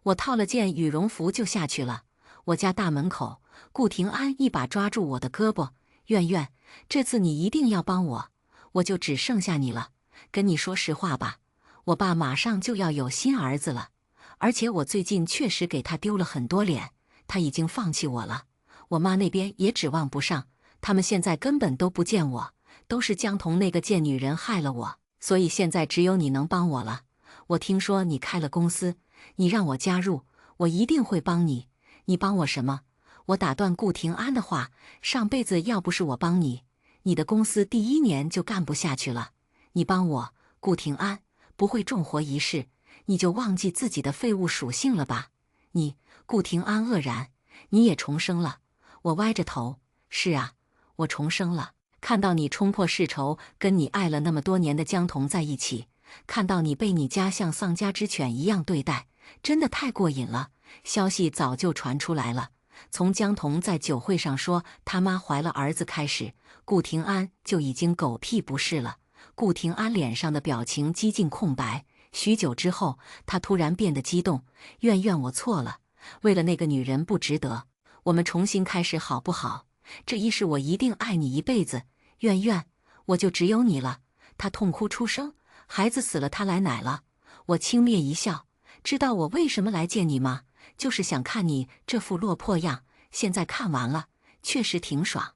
我套了件羽绒服就下去了。我家大门口，顾廷安一把抓住我的胳膊，苑苑，这次你一定要帮我，我就只剩下你了。跟你说实话吧，我爸马上就要有新儿子了，而且我最近确实给他丢了很多脸，他已经放弃我了。我妈那边也指望不上，他们现在根本都不见我，都是江童那个贱女人害了我，所以现在只有你能帮我了。我听说你开了公司，你让我加入，我一定会帮你。你帮我什么？我打断顾廷安的话，上辈子要不是我帮你，你的公司第1年就干不下去了。你帮我，顾廷安，不会重活一世，你就忘记自己的废物属性了吧？你，顾廷安愕然，你也重生了？我歪着头，是啊，我重生了。看到你冲破世仇，跟你爱了那么多年的江童在一起，看到你被你家像丧家之犬一样对待，真的太过瘾了。消息早就传出来了，从江童在酒会上说他妈怀了儿子开始，顾廷安就已经狗屁不是了。顾廷安脸上的表情几近空白，许久之后，他突然变得激动：“苑苑，我错了，为了那个女人不值得，我们重新开始好不好？这一世我一定爱你一辈子，苑苑，我就只有你了。”他痛哭出声：“孩子死了，他来奶了。”我轻蔑一笑：“知道我为什么来见你吗？就是想看你这副落魄样，现在看完了，确实挺爽。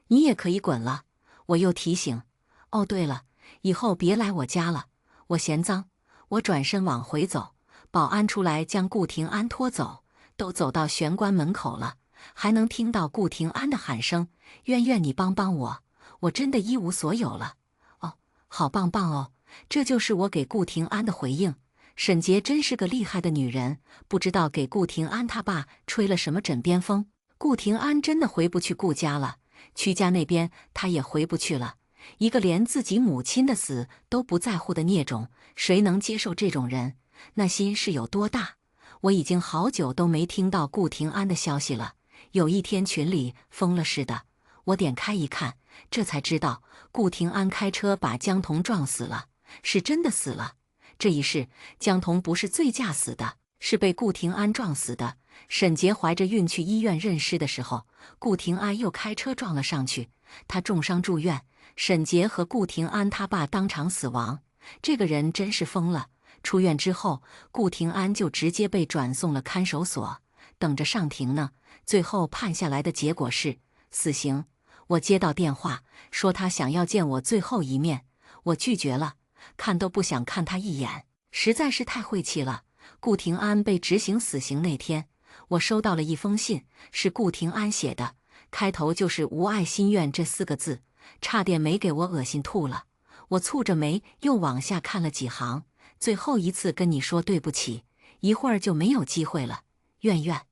你也可以滚了。”我又提醒：“哦，对了，以后别来我家了，我嫌脏。”我转身往回走，保安出来将顾廷安拖走，都走到玄关门口了，还能听到顾廷安的喊声：“苑苑，你帮帮我，我真的一无所有了。”哦，好棒棒哦，这就是我给顾廷安的回应。沈洁真是个厉害的女人，不知道给顾廷安他爸吹了什么枕边风。顾廷安真的回不去顾家了，曲家那边他也回不去了。一个连自己母亲的死都不在乎的孽种，谁能接受这种人？那心是有多大？我已经好久都没听到顾廷安的消息了。有一天群里疯了似的，我点开一看，这才知道顾廷安开车把江童撞死了，是真的死了。这一世，江童不是醉驾死的，是被顾廷安撞死的。沈洁怀着孕去医院认尸的时候，顾廷安又开车撞了上去，他重伤住院。沈洁和顾廷安他爸当场死亡，这个人真是疯了。出院之后，顾廷安就直接被转送了看守所，等着上庭呢。最后判下来的结果是死刑。我接到电话，说他想要见我最后一面，我拒绝了，看都不想看他一眼，实在是太晦气了。顾廷安被执行死刑那天，我收到了一封信，是顾廷安写的，开头就是“无爱心愿”这4个字，差点没给我恶心吐了。我蹙着眉又往下看了几行，最后一次跟你说对不起，一会儿就没有机会了，苑苑。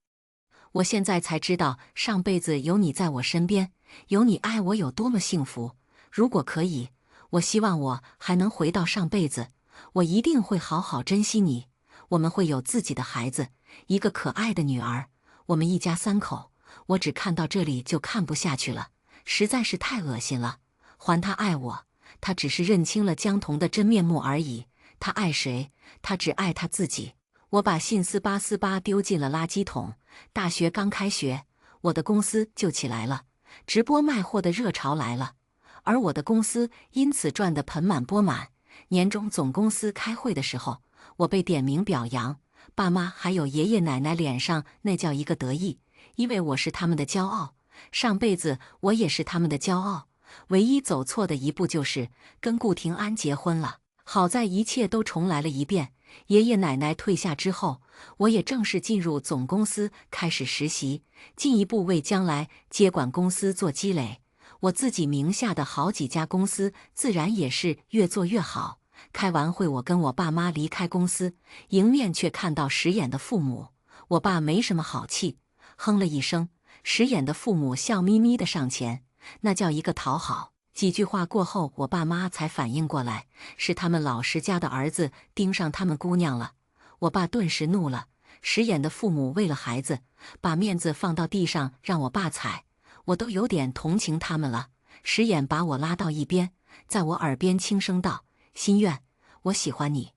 我现在才知道上辈子有你在我身边，有你爱我有多么幸福。如果可以，我希望我还能回到上辈子，我一定会好好珍惜你。我们会有自己的孩子，一个可爱的女儿，我们一家3口。我只看到这里就看不下去了，实在是太恶心了。还他爱我，他只是认清了江童的真面目而已。他爱谁？他只爱他自己。我把信撕吧丢进了垃圾桶。大学刚开学，我的公司就起来了，直播卖货的热潮来了，而我的公司因此赚得盆满钵满。年终总公司开会的时候，我被点名表扬，爸妈还有爷爷奶奶脸上那叫一个得意，因为我是他们的骄傲，上辈子我也是他们的骄傲。唯一走错的一步就是跟顾廷安结婚了，好在一切都重来了一遍。爷爷奶奶退下之后，我也正式进入总公司开始实习，进一步为将来接管公司做积累。我自己名下的好几家公司自然也是越做越好，开完会，我跟我爸妈离开公司，迎面却看到石眼的父母。我爸没什么好气，哼了一声。石眼的父母笑眯眯地上前，那叫一个讨好。几句话过后，我爸妈才反应过来，是他们老石家的儿子盯上他们姑娘了。我爸顿时怒了。石眼的父母为了孩子，把面子放到地上让我爸踩，我都有点同情他们了。石眼把我拉到一边，在我耳边轻声道：“心愿，我喜欢你。”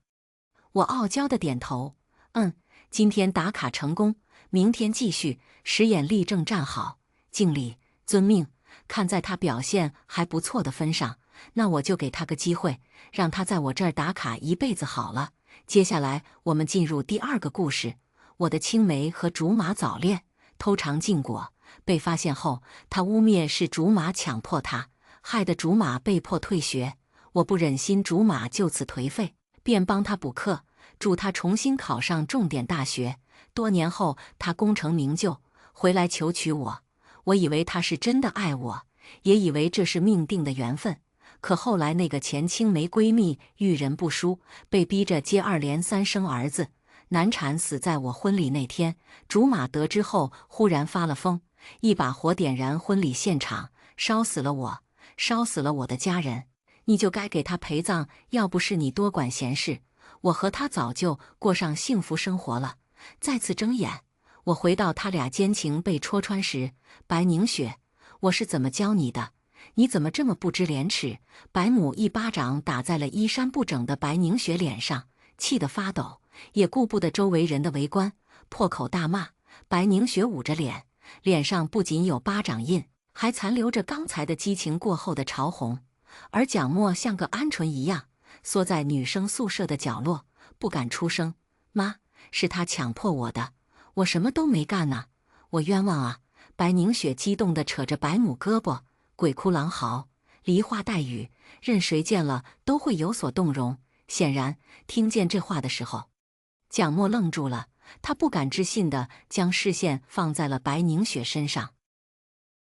我傲娇的点头，今天打卡成功，明天继续。石眼立正站好，敬礼，遵命。看在他表现还不错的分上，那我就给他个机会，让他在我这儿打卡一辈子好了。接下来我们进入第二个故事。我的青梅和竹马早恋，偷尝禁果，被发现后，他污蔑是竹马强迫他，害得竹马被迫退学。我不忍心竹马就此颓废，便帮他补课，助他重新考上重点大学。多年后，他功成名就，回来求娶我。我以为他是真的爱我，也以为这是命定的缘分。可后来那个前青梅闺蜜遇人不淑，被逼着接二连三生儿子，难产死在我婚礼那天。竹马得知后忽然发了疯，一把火点燃婚礼现场，烧死了我，烧死了我的家人。你就该给他陪葬，要不是你多管闲事，我和他早就过上幸福生活了。再次睁眼，我回到他俩奸情被戳穿时，白凝雪，我是怎么教你的？你怎么这么不知廉耻？白母一巴掌打在了衣衫不整的白凝雪脸上，气得发抖，也顾不得周围人的围观，破口大骂。白凝雪捂着脸，脸上不仅有巴掌印，还残留着刚才的激情过后的潮红。而蒋默像个鹌鹑一样，缩在女生宿舍的角落，不敢出声。妈，是他强迫我的，我什么都没干呢，我冤枉啊！白凝雪激动地扯着白母胳膊，鬼哭狼嚎，梨花带雨，任谁见了都会有所动容。显然，听见这话的时候，蒋默愣住了，他不敢置信地将视线放在了白凝雪身上。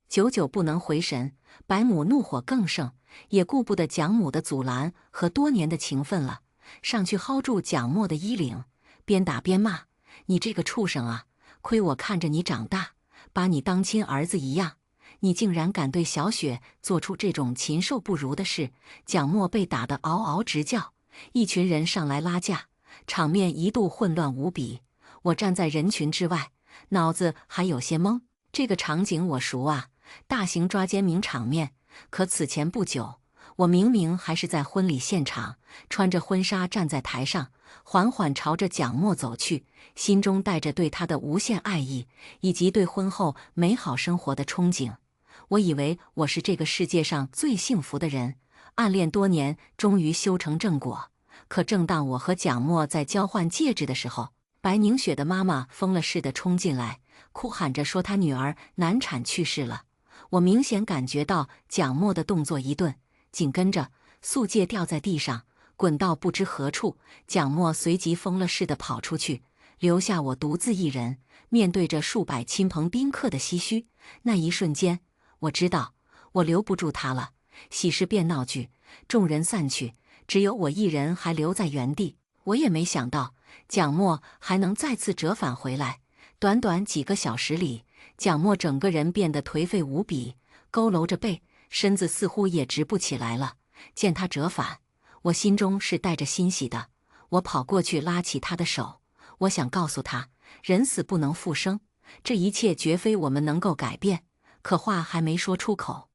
久久不能回神，白母怒火更盛，也顾不得蒋母的阻拦和多年的情分了，上去薅住蒋默的衣领，边打边骂：“你这个畜生啊！亏我看着你长大，把你当亲儿子一样，你竟然敢对小雪做出这种禽兽不如的事！”蒋默被打得嗷嗷直叫，一群人上来拉架，场面一度混乱无比。我站在人群之外，脑子还有些懵。这个场景我熟啊，大型抓奸名场面。可此前不久，我明明还是在婚礼现场，穿着婚纱站在台上，缓缓朝着蒋默走去，心中带着对他的无限爱意，以及对婚后美好生活的憧憬。我以为我是这个世界上最幸福的人，暗恋多年，终于修成正果。可正当我和蒋默在交换戒指的时候，白凝雪的妈妈疯了似的冲进来，哭喊着说她女儿难产去世了。我明显感觉到蒋默的动作一顿，紧跟着素戒掉在地上，滚到不知何处。蒋默随即疯了似的跑出去，留下我独自一人，面对着数百亲朋宾客的唏嘘。那一瞬间，我知道我留不住他了。喜事变闹剧，众人散去，只有我一人还留在原地。我也没想到蒋默还能再次折返回来。短短几个小时里，蒋默整个人变得颓废无比，佝偻着背，身子似乎也直不起来了。见他折返，我心中是带着欣喜的。我跑过去拉起他的手，我想告诉他，人死不能复生，这一切绝非我们能够改变。可话还没说出口，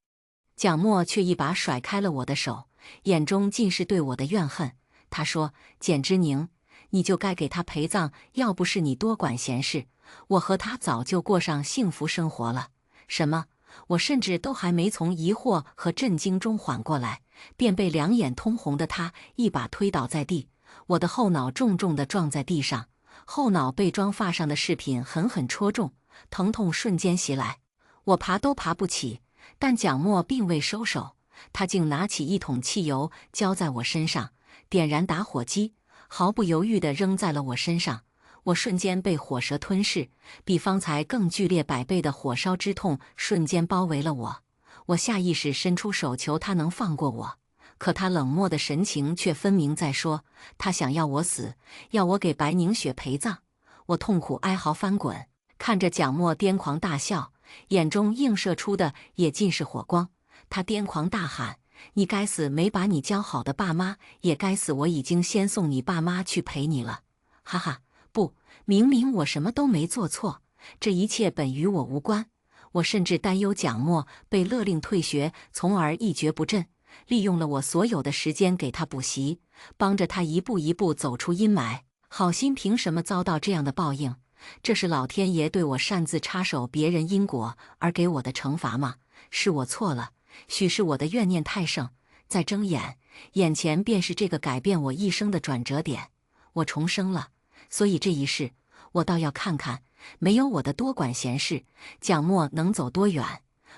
蒋默却一把甩开了我的手，眼中尽是对我的怨恨。他说：“简之宁，你就该给他陪葬，要不是你多管闲事，我和他早就过上幸福生活了。”什么？我甚至都还没从疑惑和震惊中缓过来，便被两眼通红的他一把推倒在地，我的后脑重重地撞在地上，后脑被妆发上的饰品狠狠戳中，疼痛瞬间袭来，我爬都爬不起。但蒋默并未收手，他竟拿起一桶汽油浇在我身上，点燃打火机，毫不犹豫地扔在了我身上。我瞬间被火舌吞噬，比方才更剧烈100倍的火烧之痛瞬间包围了我。我下意识伸出手求他能放过我，可他冷漠的神情却分明在说，他想要我死，要我给白凝雪陪葬。我痛苦哀嚎翻滚，看着蒋默癫狂大笑，眼中映射出的也尽是火光。他癫狂大喊：你该死，没把你教好的爸妈，也该死，我已经先送你爸妈去陪你了。哈哈，不，明明我什么都没做错，这一切本与我无关。我甚至担忧蒋默被勒令退学，从而一蹶不振，利用了我所有的时间给他补习，帮着他一步一步走出阴霾。好心凭什么遭到这样的报应？这是老天爷对我擅自插手别人因果而给我的惩罚吗？是我错了，许是我的怨念太盛。再睁眼，眼前便是这个改变我一生的转折点，我重生了。所以这一世，我倒要看看，没有我的多管闲事，蒋默能走多远。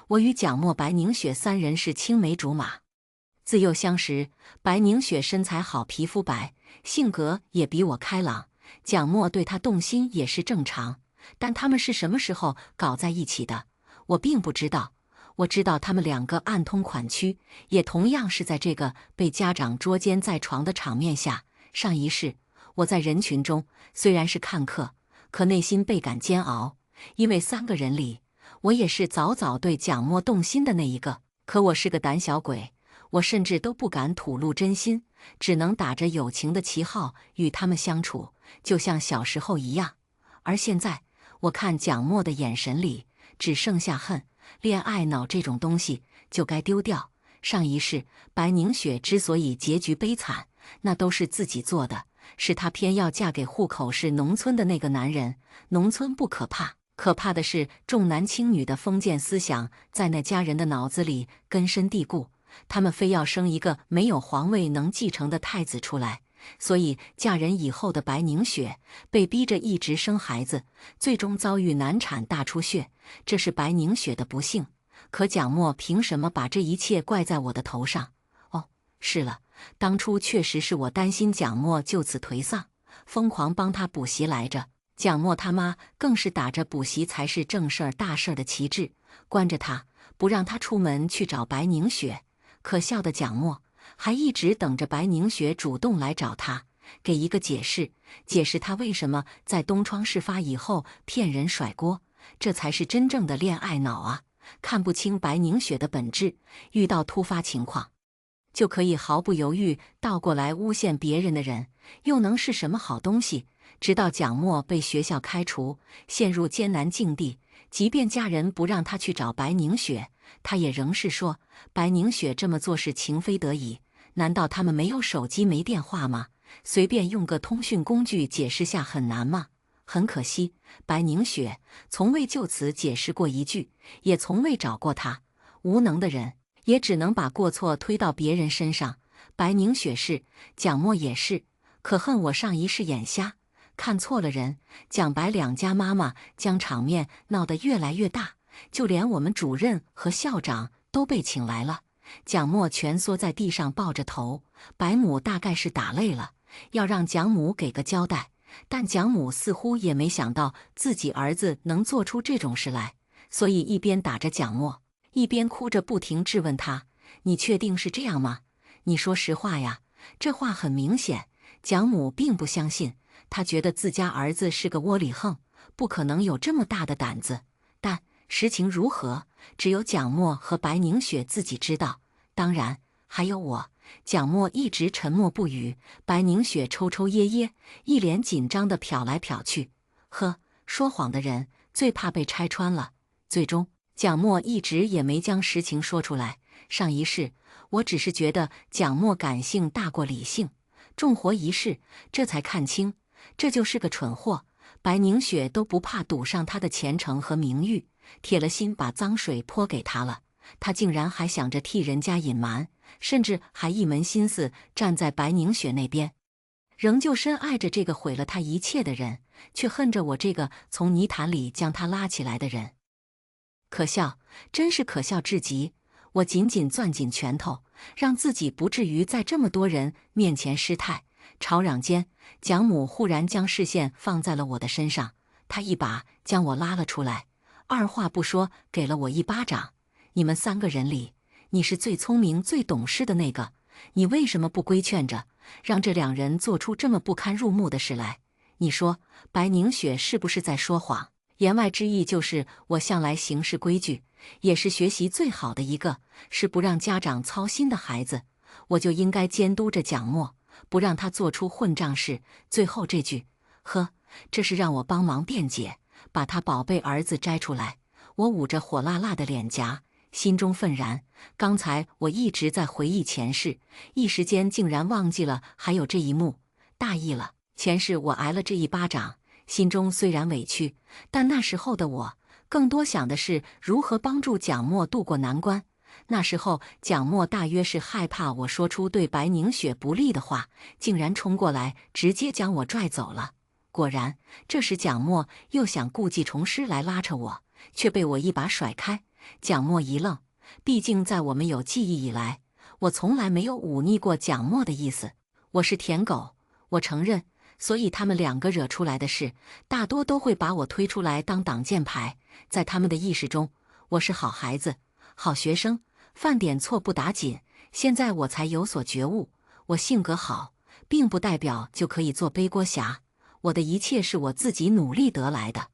我与蒋默、白凝雪三人是青梅竹马，自幼相识。白凝雪身材好，皮肤白，性格也比我开朗。蒋默对她动心也是正常，但他们是什么时候搞在一起的，我并不知道。我知道他们两个暗通款曲，也同样是在这个被家长捉奸在床的场面下。上一世，我在人群中虽然是看客，可内心倍感煎熬，因为三个人里，我也是早早对蒋默动心的那一个。可我是个胆小鬼，我甚至都不敢吐露真心，只能打着友情的旗号与他们相处，就像小时候一样。而现在，我看蒋默的眼神里只剩下恨。恋爱脑这种东西就该丢掉。上一世，白凝雪之所以结局悲惨，那都是自己做的，是她偏要嫁给户口是农村的那个男人。农村不可怕，可怕的是重男轻女的封建思想在那家人的脑子里根深蒂固，他们非要生一个没有皇位能继承的太子出来。所以嫁人以后的白凝雪被逼着一直生孩子，最终遭遇难产大出血，这是白凝雪的不幸。可蒋默凭什么把这一切怪在我的头上？哦，是了，当初确实是我担心蒋默就此颓丧，疯狂帮他补习来着。蒋默他妈更是打着补习才是正事儿大事儿的旗帜，关着他，不让他出门去找白凝雪。可笑的蒋默还一直等着白凝雪主动来找他，给一个解释，解释他为什么在东窗事发以后骗人甩锅。这才是真正的恋爱脑啊！看不清白凝雪的本质，遇到突发情况就可以毫不犹豫倒过来诬陷别人的人，又能是什么好东西？直到蒋默被学校开除，陷入艰难境地，即便家人不让他去找白凝雪，他也仍是说白凝雪这么做是情非得已。难道他们没有手机没电话吗？随便用个通讯工具解释下很难吗？很可惜，白凝雪从未就此解释过一句，也从未找过他。无能的人也只能把过错推到别人身上。白凝雪是，蒋默也是，可恨我上一世眼瞎，看错了人。蒋白两家妈妈将场面闹得越来越大，就连我们主任和校长都被请来了。蒋默蜷缩在地上抱着头，白母大概是打累了，要让蒋母给个交代。但蒋母似乎也没想到自己儿子能做出这种事来，所以一边打着蒋默，一边哭着不停质问他：“你确定是这样吗？你说实话呀！”这话很明显，蒋母并不相信，她觉得自家儿子是个窝里横，不可能有这么大的胆子。但实情如何，只有蒋默和白凝雪自己知道，当然还有我。蒋默一直沉默不语，白凝雪抽抽噎噎，一脸紧张地瞟来瞟去。呵，说谎的人最怕被拆穿了。最终，蒋默一直也没将实情说出来。上一世，我只是觉得蒋默感性大过理性，重活一世，这才看清，这就是个蠢货。白凝雪都不怕赌上他的前程和名誉，铁了心把脏水泼给他了。他竟然还想着替人家隐瞒，甚至还一门心思站在白凝雪那边，仍旧深爱着这个毁了他一切的人，却恨着我这个从泥潭里将他拉起来的人。可笑，真是可笑至极！我紧紧攥紧拳头，让自己不至于在这么多人面前失态。吵嚷间，蒋母忽然将视线放在了我的身上，她一把将我拉了出来，二话不说给了我一巴掌。你们三个人里，你是最聪明最懂事的那个，你为什么不规劝着，让这两人做出这么不堪入目的事来？你说白凝雪是不是在说谎？言外之意就是我向来行事规矩，也是学习最好的一个，是不让家长操心的孩子，我就应该监督着蒋默，不让他做出混账事。最后这句，呵，这是让我帮忙辩解，把他宝贝儿子摘出来。我捂着火辣辣的脸颊，心中愤然。刚才我一直在回忆前世，一时间竟然忘记了还有这一幕，大意了。前世我挨了这一巴掌，心中虽然委屈，但那时候的我更多想的是如何帮助蒋默渡过难关。那时候蒋默大约是害怕我说出对白凝雪不利的话，竟然冲过来直接将我拽走了。果然，这时蒋默又想故技重施来拉扯我，却被我一把甩开。蒋默一愣，毕竟在我们有记忆以来，我从来没有忤逆过蒋默的意思。我是舔狗，我承认，所以他们两个惹出来的事，大多都会把我推出来当挡箭牌。在他们的意识中，我是好孩子、好学生，犯点错不打紧。现在我才有所觉悟，我性格好，并不代表就可以做背锅侠。我的一切是我自己努力得来的，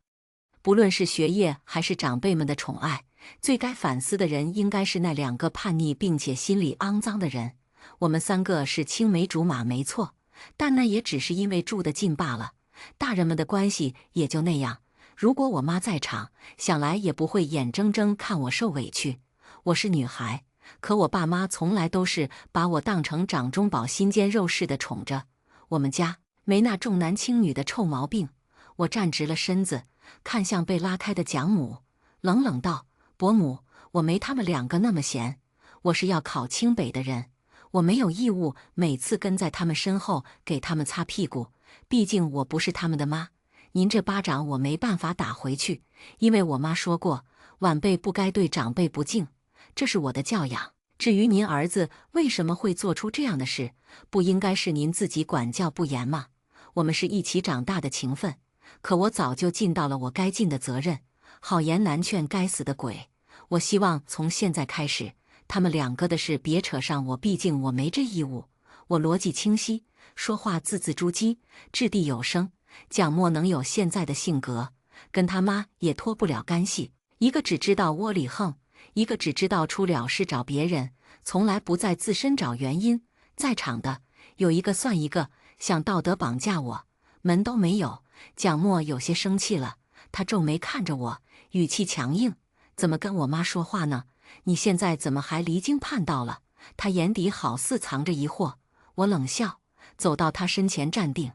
不论是学业还是长辈们的宠爱，最该反思的人应该是那两个叛逆并且心里肮脏的人。我们三个是青梅竹马没错，但那也只是因为住得近罢了，大人们的关系也就那样。如果我妈在场，想来也不会眼睁睁看我受委屈。我是女孩，可我爸妈从来都是把我当成掌中宝、心尖肉似的宠着。我们家没那重男轻女的臭毛病。我站直了身子，看向被拉开的蒋母，冷冷道：“伯母，我没他们两个那么闲。我是要考清北的人，我没有义务每次跟在他们身后给他们擦屁股。毕竟我不是他们的妈。您这巴掌我没办法打回去，因为我妈说过，晚辈不该对长辈不敬，这是我的教养。至于您儿子为什么会做出这样的事，不应该是您自己管教不严吗？我们是一起长大的情分，可我早就尽到了我该尽的责任。好言难劝该死的鬼，我希望从现在开始，他们两个的事别扯上我，毕竟我没这义务。我逻辑清晰，说话字字珠玑，掷地有声。蒋默能有现在的性格，跟他妈也脱不了干系。一个只知道窝里横，一个只知道出了事找别人，从来不在自身找原因。在场的有一个算一个，想道德绑架我，门都没有。蒋默有些生气了，他皱眉看着我，语气强硬：“怎么跟我妈说话呢？你现在怎么还离经叛道了？”他眼底好似藏着疑惑。我冷笑，走到他身前站定：“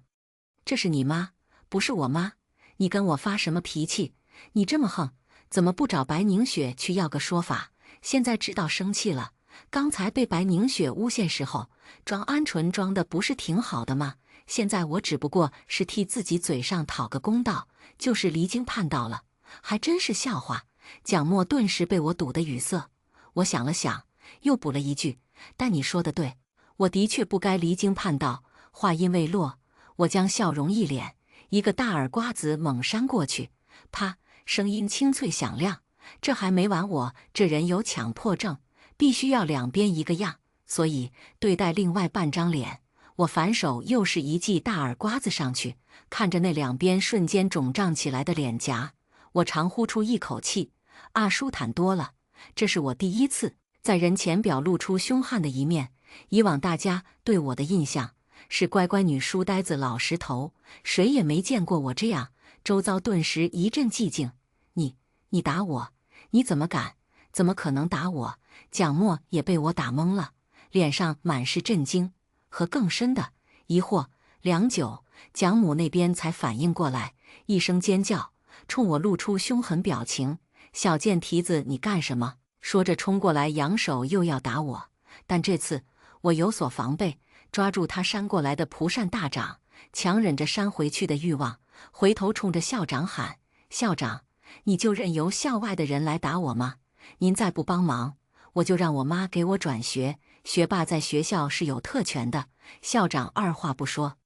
这是你妈，不是我妈。你跟我发什么脾气？你这么横，怎么不找白凝雪去要个说法？现在知道生气了。刚才被白凝雪诬陷时候，装鹌鹑装的不是挺好的吗？现在我只不过是替自己嘴上讨个公道，就是离经叛道了，还真是笑话。”蒋默顿时被我堵得语塞。我想了想，又补了一句：“但你说的对，我的确不该离经叛道。”话音未落，我将笑容一敛，一个大耳刮子猛扇过去，啪，声音清脆响亮。这还没完，我这人有强迫症，必须要两边一个样，所以对待另外半张脸，我反手又是一记大耳刮子上去。看着那两边瞬间肿胀起来的脸颊，我长呼出一口气，舒坦多了。这是我第一次在人前表露出凶悍的一面，以往大家对我的印象是乖乖女、书呆子、老实头，谁也没见过我这样。周遭顿时一阵寂静。你打我？你怎么敢？怎么可能打我？蒋默也被我打懵了，脸上满是震惊和更深的疑惑。良久，蒋母那边才反应过来，一声尖叫，冲我露出凶狠表情：“小贱蹄子，你干什么？”说着冲过来，扬手又要打我。但这次我有所防备，抓住他扇过来的蒲扇大掌，强忍着扇回去的欲望，回头冲着校长喊：“校长，你就任由校外的人来打我吗？您再不帮忙，我就让我妈给我转学。学霸在学校是有特权的。”校长二话不说，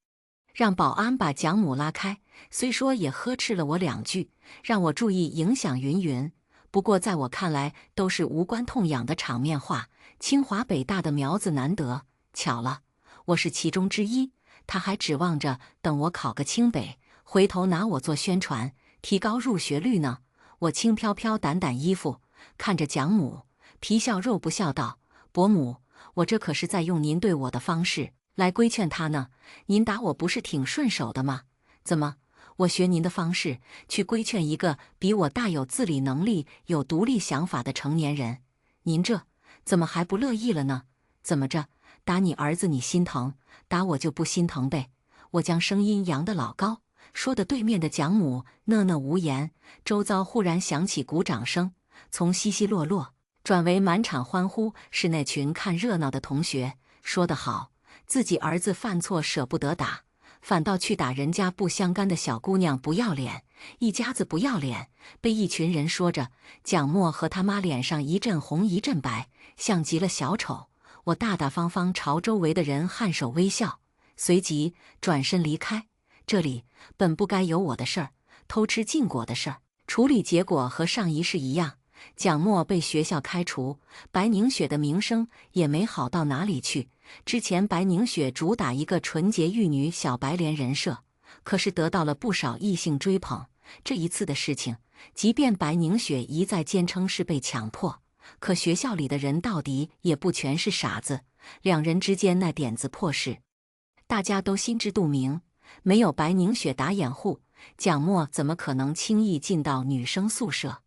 让保安把蒋母拉开，虽说也呵斥了我两句，让我注意影响云云。不过在我看来，都是无关痛痒的场面话。清华北大的苗子难得，巧了，我是其中之一。他还指望着等我考个清北，回头拿我做宣传，提高入学率呢。我轻飘飘掸掸衣服，看着蒋母，皮笑肉不笑道：“伯母，我这可是在用您对我的方式来规劝他呢。您打我不是挺顺手的吗？怎么，我学您的方式去规劝一个比我大有自理能力、有独立想法的成年人，您这怎么还不乐意了呢？怎么着？打你儿子你心疼，打我就不心疼呗？”我将声音扬得老高，说的对面的蒋母讷讷无言。周遭忽然响起鼓掌声，从稀稀落落转为满场欢呼，是那群看热闹的同学。说得好，自己儿子犯错舍不得打，反倒去打人家不相干的小姑娘，不要脸，一家子不要脸。被一群人说着，蒋默和他妈脸上一阵红一阵白，像极了小丑。我大大方方朝周围的人颔首微笑，随即转身离开。这里本不该有我的事儿，偷吃禁果的事儿，处理结果和上一世一样。蒋默被学校开除，白凝雪的名声也没好到哪里去。之前白凝雪主打一个纯洁玉女小白莲人设，可是得到了不少异性追捧。这一次的事情，即便白凝雪一再坚称是被强迫，可学校里的人到底也不全是傻子。两人之间那点子破事，大家都心知肚明。没有白凝雪打掩护，蒋默怎么可能轻易进到女生宿舍？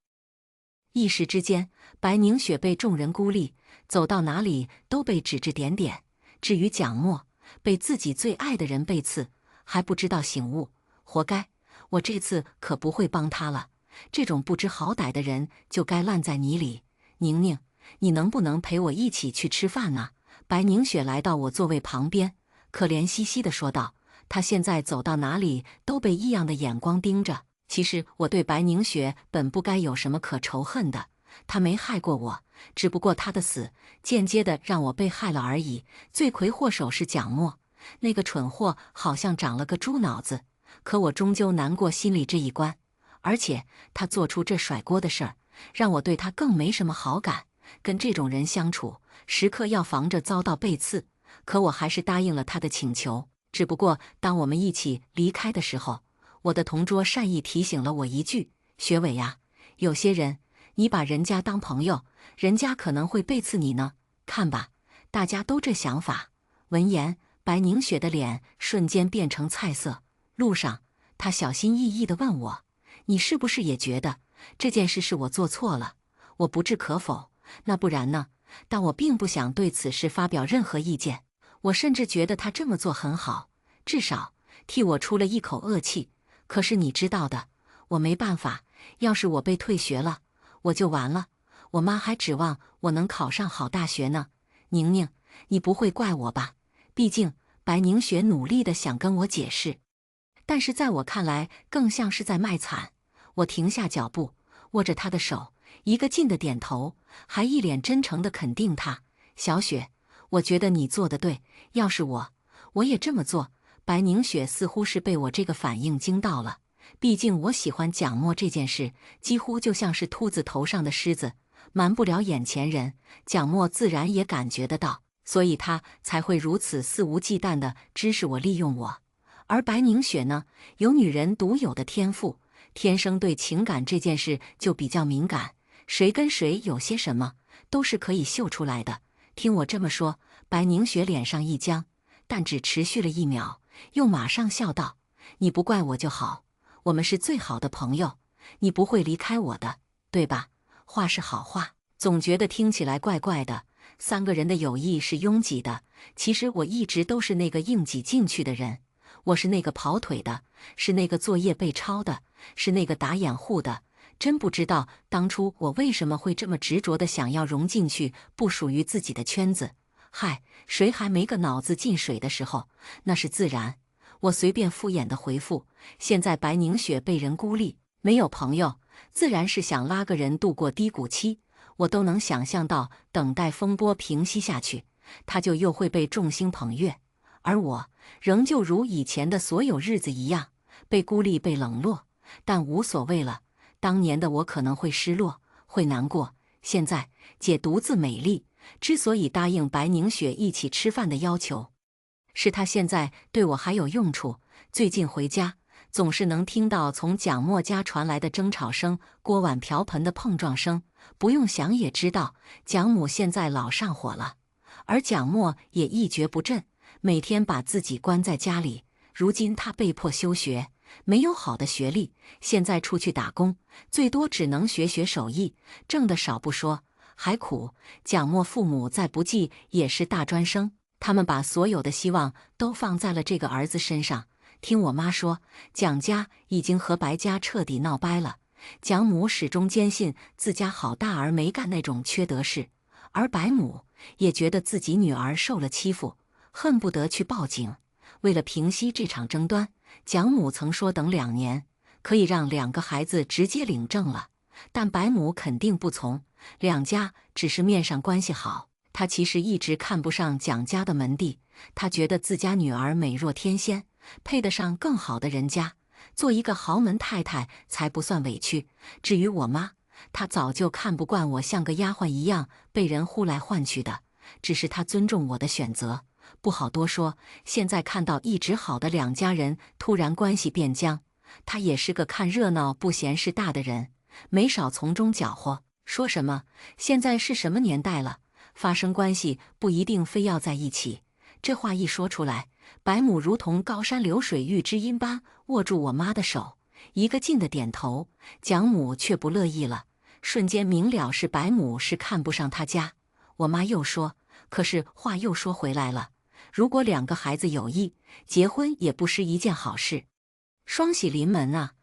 一时之间，白凝雪被众人孤立，走到哪里都被指指点点。至于蒋默，被自己最爱的人背刺，还不知道醒悟，活该！我这次可不会帮他了。这种不知好歹的人就该烂在泥里。宁宁，你能不能陪我一起去吃饭呢？白凝雪来到我座位旁边，可怜兮兮地说道。她现在走到哪里都被异样的眼光盯着。其实我对白凝雪本不该有什么可仇恨的，她没害过我，只不过她的死间接的让我被害了而已。罪魁祸首是蒋默，那个蠢货好像长了个猪脑子，可我终究难过心里这一关。而且他做出这甩锅的事儿，让我对他更没什么好感。跟这种人相处，时刻要防着遭到背刺。可我还是答应了他的请求。只不过当我们一起离开的时候，我的同桌善意提醒了我一句：“学伟呀，有些人你把人家当朋友，人家可能会背刺你呢。看吧，大家都这想法。”闻言，白凝雪的脸瞬间变成菜色。路上，她小心翼翼地问我：“你是不是也觉得这件事是我做错了？”我不置可否。那不然呢？但我并不想对此事发表任何意见。我甚至觉得他这么做很好，至少替我出了一口恶气。可是你知道的，我没办法。要是我被退学了，我就完了。我妈还指望我能考上好大学呢。宁宁，你不会怪我吧？毕竟白凝雪努力地想跟我解释，但是在我看来更像是在卖惨。我停下脚步，握着她的手，一个劲地点头，还一脸真诚地肯定她。小雪，我觉得你做得对，要是我也这么做。白凝雪似乎是被我这个反应惊到了，毕竟我喜欢蒋默这件事，几乎就像是秃子头上的虱子，瞒不了眼前人。蒋默自然也感觉得到，所以他才会如此肆无忌惮地指使我利用我。而白凝雪呢，有女人独有的天赋，天生对情感这件事就比较敏感，谁跟谁有些什么，都是可以嗅出来的。听我这么说，白凝雪脸上一僵，但只持续了1秒，又马上笑道：“你不怪我就好，我们是最好的朋友，你不会离开我的，对吧？”话是好话，总觉得听起来怪怪的。3个人的友谊是拥挤的，其实我一直都是那个硬挤进去的人。我是那个跑腿的，是那个作业被抄的，是那个打掩护的。真不知道当初我为什么会这么执着地想要融进去不属于自己的圈子。嗨，谁还没个脑子进水的时候？那是自然。我随便敷衍地回复。现在白凝雪被人孤立，没有朋友，自然是想拉个人度过低谷期。我都能想象到，等待风波平息下去，他就又会被众星捧月，而我仍旧如以前的所有日子一样，被孤立，被冷落。但无所谓了，当年的我可能会失落，会难过，现在姐独自美丽，之所以答应白凝雪一起吃饭的要求，是他现在对我还有用处。最近回家，总是能听到从蒋默家传来的争吵声、锅碗瓢盆的碰撞声，不用想也知道蒋母现在老上火了。而蒋默也一蹶不振，每天把自己关在家里。如今他被迫休学，没有好的学历，现在出去打工，最多只能学手艺，挣得少不说，还苦。蒋默父母再不济也是大专生，他们把所有的希望都放在了这个儿子身上。听我妈说，蒋家已经和白家彻底闹掰了。蒋母始终坚信自家好大儿没干那种缺德事，而白母也觉得自己女儿受了欺负，恨不得去报警。为了平息这场争端，蒋母曾说等2年可以让2个孩子直接领证了，但白母肯定不从。两家只是面上关系好，她其实一直看不上蒋家的门第，她觉得自家女儿美若天仙，配得上更好的人家，做一个豪门太太才不算委屈。至于我妈，她早就看不惯我像个丫鬟一样被人呼来唤去的，只是她尊重我的选择，不好多说。现在看到一直好的两家人突然关系变僵，她也是个看热闹不嫌事大的人，没少从中搅和，说什么现在是什么年代了，发生关系不一定非要在一起。这话一说出来，白母如同高山流水遇知音般握住我妈的手，一个劲的点头。蒋母却不乐意了，瞬间明了是白母是看不上他家。我妈又说，可是话又说回来了，如果2个孩子有意结婚，也不是一件好事。双喜临门啊，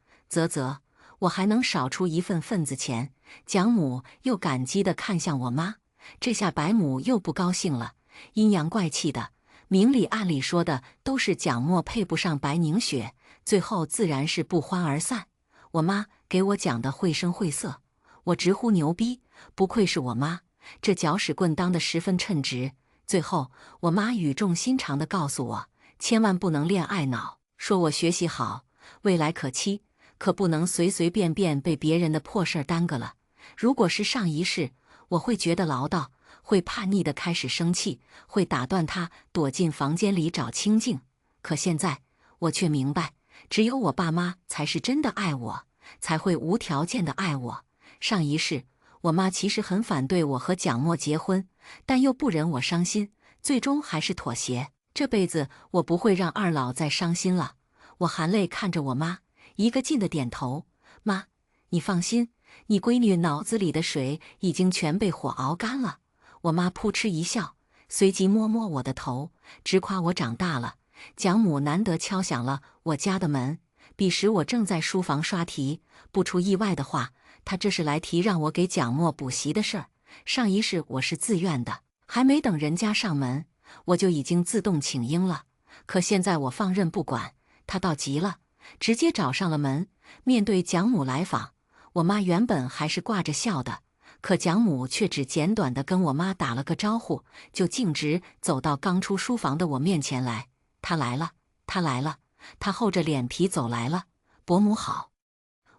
我还能少出一份子钱。蒋母又感激地看向我妈，这下白母又不高兴了，阴阳怪气的，明里暗里说的都是蒋默配不上白凝雪，最后自然是不欢而散。我妈给我讲的绘声绘色，我直呼牛逼，不愧是我妈，这搅屎棍当得十分称职。最后我妈语重心长地告诉我，千万不能恋爱脑，说我学习好，未来可期，可不能随随便便被别人的破事儿耽搁了。如果是上一世，我会觉得唠叨，会叛逆的开始生气，会打断他躲进房间里找清静。可现在我却明白，只有我爸妈才是真的爱我，才会无条件的爱我。上一世我妈其实很反对我和蒋默结婚，但又不忍我伤心，最终还是妥协。这辈子我不会让二老再伤心了。我含泪看着我妈，一个劲的点头。妈，你放心，你闺女脑子里的水已经全被火熬干了。我妈扑哧一笑，随即摸摸我的头，直夸我长大了。蒋母难得敲响了我家的门，彼时我正在书房刷题，不出意外的话，她这是来提让我给蒋默补习的事儿。上一世我是自愿的，还没等人家上门，我就已经自动请缨了。可现在我放任不管，她倒急了，直接找上了门。面对蒋母来访，我妈原本还是挂着笑的，可蒋母却只简短地跟我妈打了个招呼，就径直走到刚出书房的我面前来。她来了，她来了，她厚着脸皮走来了。伯母好。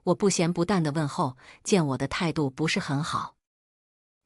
我不咸不淡地问候，见我的态度不是很好。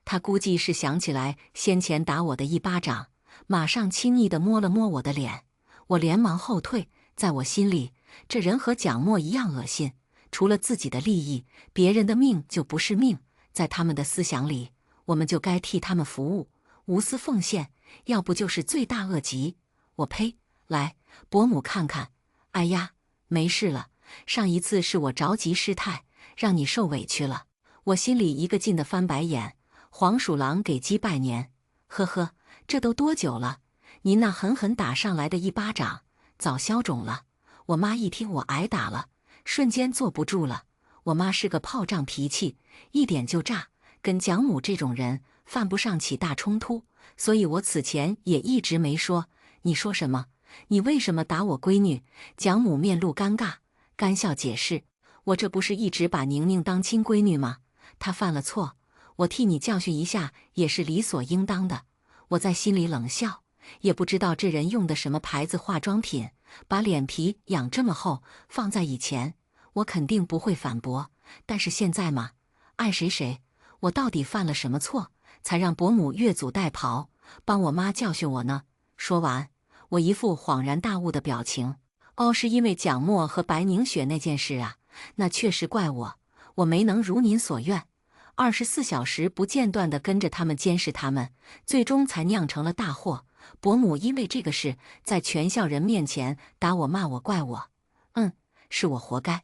她估计是想起来先前打我的一巴掌，马上亲昵地摸了摸我的脸。我连忙后退，在我心里，这人和蒋默一样恶心，除了自己的利益，别人的命就不是命。在他们的思想里，我们就该替他们服务，无私奉献，要不就是罪大恶极。我呸！来，伯母看看。哎呀，没事了，上一次是我着急失态，让你受委屈了。我心里一个劲的翻白眼。黄鼠狼给鸡拜年，呵呵，这都多久了？您那狠狠打上来的一巴掌，早消肿了。我妈一听我挨打了，瞬间坐不住了。我妈是个炮仗脾气，一点就炸，跟蒋母这种人犯不上起大冲突，所以我此前也一直没说。你说什么？你为什么打我闺女？蒋母面露尴尬，干笑解释：我这不是一直把宁宁当亲闺女吗？她犯了错，我替你教训一下也是理所应当的。我在心里冷笑，也不知道这人用的什么牌子化妆品，把脸皮养这么厚。放在以前，我肯定不会反驳，但是现在嘛，爱谁谁。我到底犯了什么错？才让伯母越俎代庖，帮我妈教训我呢。说完，我一副恍然大悟的表情。哦，是因为蒋默和白凝雪那件事啊，那确实怪我，我没能如您所愿，24小时不间断地跟着他们监视他们，最终才酿成了大祸。伯母因为这个事，在全校人面前打我骂我怪我，是我活该。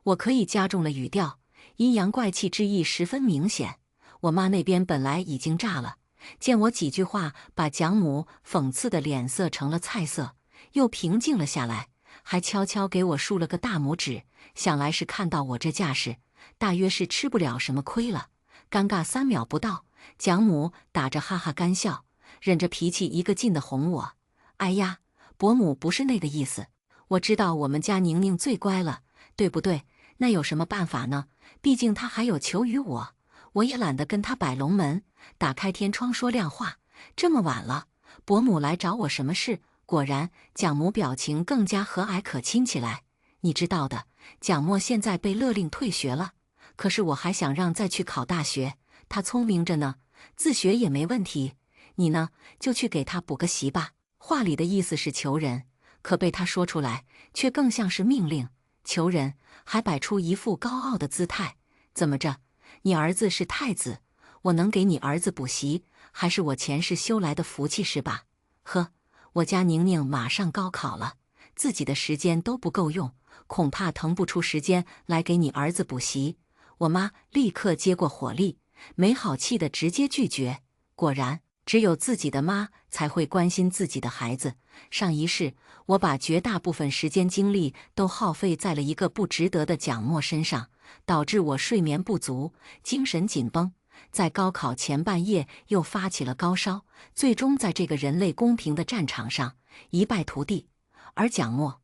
我可以加重了语调，阴阳怪气之意十分明显。我妈那边本来已经炸了，见我几句话把蒋母讽刺的脸色成了菜色，又平静了下来，还悄悄给我竖了个大拇指，想来是看到我这架势，大约是吃不了什么亏了。尴尬3秒不到，蒋母打着哈哈干笑，忍着脾气一个劲的哄我。哎呀，伯母不是那个意思，我知道我们家宁宁最乖了，对不对？那有什么办法呢？毕竟她还有求于我，我也懒得跟她摆龙门，打开天窗说亮话。这么晚了，伯母来找我什么事？果然，蒋母表情更加和蔼可亲起来。你知道的，蒋默现在被勒令退学了，可是我还想让再去考大学，他聪明着呢，自学也没问题。你呢，就去给他补个习吧。话里的意思是求人，可被他说出来，却更像是命令。求人，还摆出一副高傲的姿态。怎么着？你儿子是太子，我能给你儿子补习，还是我前世修来的福气是吧？呵，我家宁宁马上高考了，自己的时间都不够用，恐怕腾不出时间来给你儿子补习。我妈立刻接过火力，没好气的直接拒绝。果然，只有自己的妈才会关心自己的孩子。上一世，我把绝大部分时间精力都耗费在了一个不值得的蒋默身上，导致我睡眠不足，精神紧绷，在高考前半夜又发起了高烧，最终在这个人类公平的战场上一败涂地。而蒋默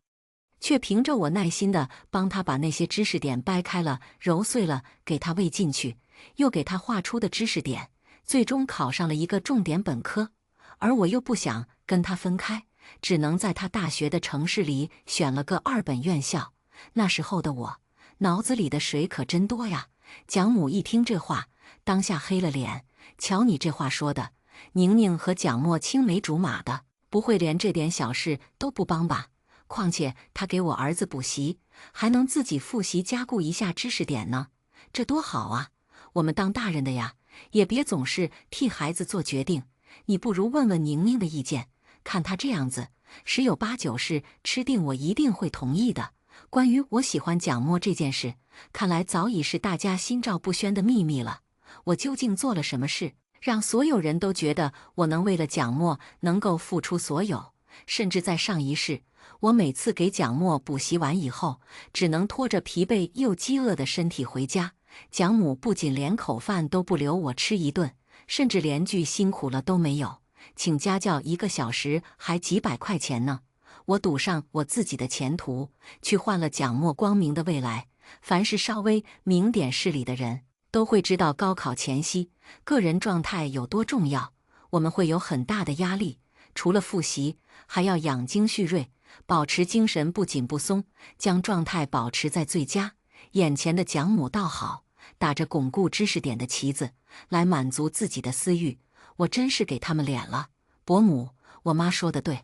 却凭着我耐心地帮他把那些知识点掰开了、揉碎了，给他喂进去，又给他画出的知识点，最终考上了一个重点本科。而我又不想跟他分开，只能在他大学的城市里选了个2本院校。那时候的我，脑子里的水可真多呀。蒋母一听这话，当下黑了脸。瞧你这话说的，宁宁和蒋默青梅竹马的，不会连这点小事都不帮吧？况且他给我儿子补习，还能自己复习加固一下知识点呢，这多好啊！我们当大人的呀，也别总是替孩子做决定，你不如问问宁宁的意见，看她这样子，10有8九是吃定我一定会同意的。关于我喜欢蒋默这件事，看来早已是大家心照不宣的秘密了。我究竟做了什么事，让所有人都觉得我能为了蒋默能够付出所有？甚至在上一世，我每次给蒋默补习完以后，只能拖着疲惫又饥饿的身体回家。蒋母不仅连口饭都不留我吃一顿，甚至连句辛苦了都没有。请家教1个小时还几百块钱呢。我赌上我自己的前途，去换了蒋默光明的未来。凡是稍微明点事理的人，都会知道高考前夕个人状态有多重要。我们会有很大的压力，除了复习，还要养精蓄锐，保持精神不紧不松，将状态保持在最佳。眼前的蒋母倒好，打着巩固知识点的旗子来满足自己的私欲，我真是给他们脸了。伯母，我妈说的对，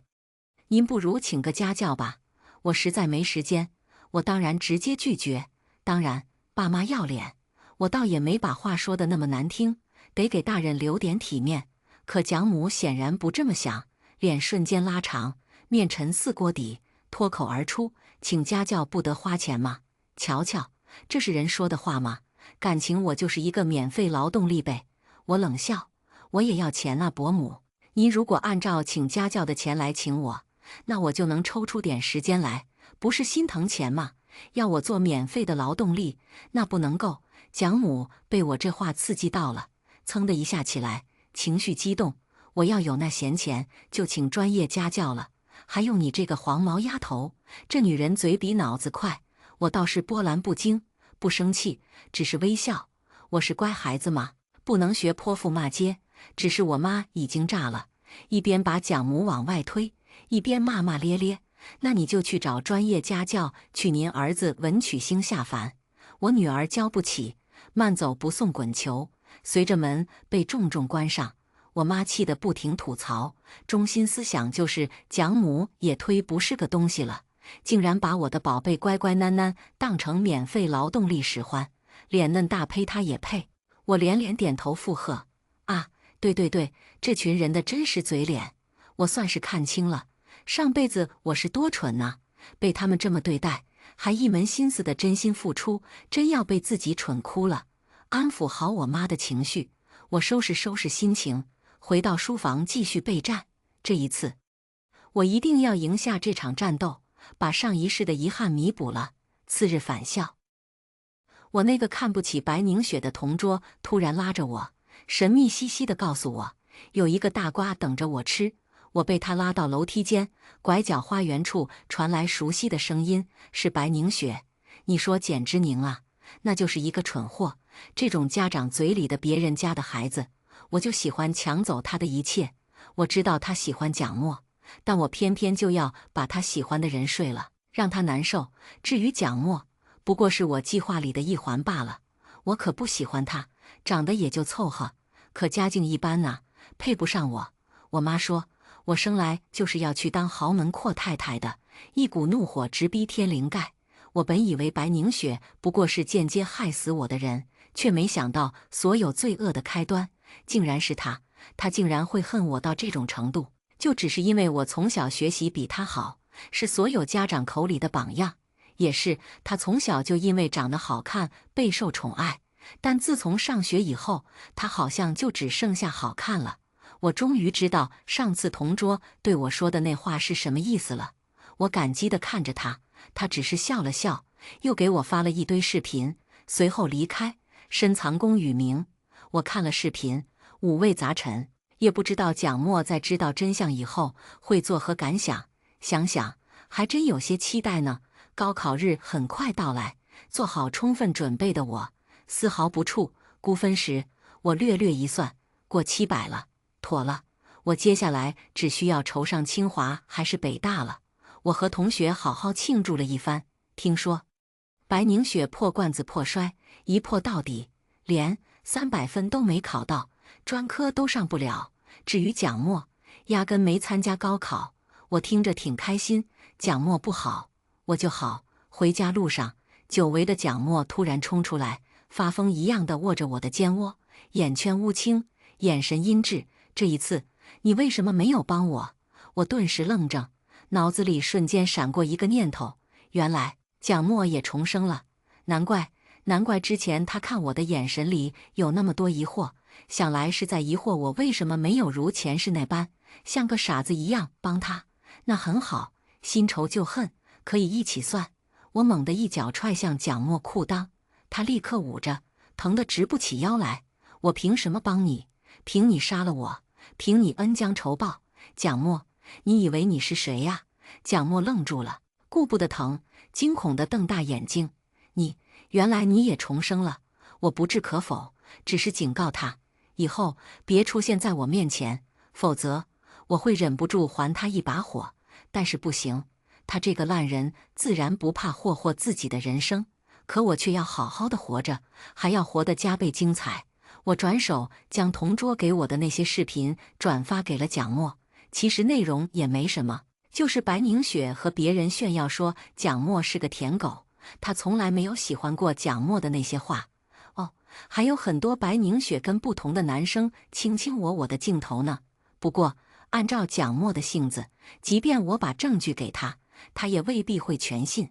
您不如请个家教吧，我实在没时间。我当然直接拒绝。当然，爸妈要脸，我倒也没把话说的那么难听，得给大人留点体面。可蒋母显然不这么想，脸瞬间拉长，面沉似锅底，脱口而出：“请家教不得花钱吗？瞧瞧，这是人说的话吗？感情我就是一个免费劳动力呗。”我冷笑：“我也要钱啊，伯母。您如果按照请家教的钱来请我，那我就能抽出点时间来，不是心疼钱吗？要我做免费的劳动力，那不能够。”蒋母被我这话刺激到了，噌的一下起来，情绪激动。我要有那闲钱，就请专业家教了，还用你这个黄毛丫头？这女人嘴比脑子快。我倒是波澜不惊，不生气，只是微笑。我是乖孩子吗？不能学泼妇骂街。只是我妈已经炸了，一边把蒋母往外推，一边骂骂咧咧：“那你就去找专业家教，去您儿子文曲星下凡。我女儿教不起，慢走不送滚球。”随着门被重重关上，我妈气得不停吐槽，中心思想就是蒋母也忒不是个东西了，竟然把我的宝贝乖乖囡囡当成免费劳动力使唤，脸嫩大胚她也配。我连连点头附和。啊，对对对，这群人的真实嘴脸，我算是看清了。上辈子我是多蠢呐，被他们这么对待，还一门心思的真心付出，真要被自己蠢哭了。安抚好我妈的情绪，我收拾收拾心情，回到书房继续备战。这一次，我一定要赢下这场战斗，把上一世的遗憾弥补了。次日返校，我那个看不起白凝雪的同桌突然拉着我，神秘兮兮地告诉我，有一个大瓜等着我吃。我被他拉到楼梯间，拐角花园处传来熟悉的声音，是白凝雪。你说简之宁啊，那就是一个蠢货。这种家长嘴里的别人家的孩子，我就喜欢抢走他的一切。我知道他喜欢蒋墨，但我偏偏就要把他喜欢的人睡了，让他难受。至于蒋墨，不过是我计划里的一环罢了。我可不喜欢他，长得也就凑合，可家境一般呐，配不上我。我妈说，我生来就是要去当豪门阔太太的，一股怒火直逼天灵盖。我本以为白凝雪不过是间接害死我的人，却没想到所有罪恶的开端竟然是他。他竟然会恨我到这种程度，就只是因为我从小学习比他好，是所有家长口里的榜样，也是他从小就因为长得好看备受宠爱。但自从上学以后，他好像就只剩下好看了。我终于知道上次同桌对我说的那话是什么意思了。我感激地看着他，他只是笑了笑，又给我发了一堆视频，随后离开，深藏功与名。我看了视频，五味杂陈，也不知道蒋墨在知道真相以后会作何感想。想想还真有些期待呢。高考日很快到来，做好充分准备的我丝毫不怵。估分时，我略略一算，过700了，妥了。我接下来只需要筹上清华还是北大了。我和同学好好庆祝了一番。听说白凝雪破罐子破摔，一破到底，连300分都没考到，专科都上不了。至于蒋墨，压根没参加高考。我听着挺开心，蒋墨不好，我就好。回家路上，久违的蒋墨突然冲出来，发疯一样的握着我的肩窝，眼圈乌青，眼神阴鸷。这一次，你为什么没有帮我？我顿时愣怔，脑子里瞬间闪过一个念头，原来蒋墨也重生了。难怪之前他看我的眼神里有那么多疑惑，想来是在疑惑我为什么没有如前世那般像个傻子一样帮他。那很好，新仇旧恨可以一起算。我猛地一脚踹向蒋墨裤裆，他立刻捂着，疼得直不起腰来。我凭什么帮你？凭你杀了我，凭你恩将仇报。蒋墨，你以为你是谁呀？蒋墨愣住了，顾不得疼，惊恐地瞪大眼睛。原来你也重生了。我不置可否，只是警告他，以后别出现在我面前，否则我会忍不住还他一把火。但是不行，他这个烂人自然不怕祸祸自己的人生，可我却要好好的活着，还要活得加倍精彩。我转手将同桌给我的那些视频转发给了蒋墨，其实内容也没什么，就是白凝雪和别人炫耀说蒋墨是个舔狗，他从来没有喜欢过蒋墨的那些话。哦，还有很多白凝雪跟不同的男生卿卿我的镜头呢。不过按照蒋墨的性子，即便我把证据给他，他也未必会全信。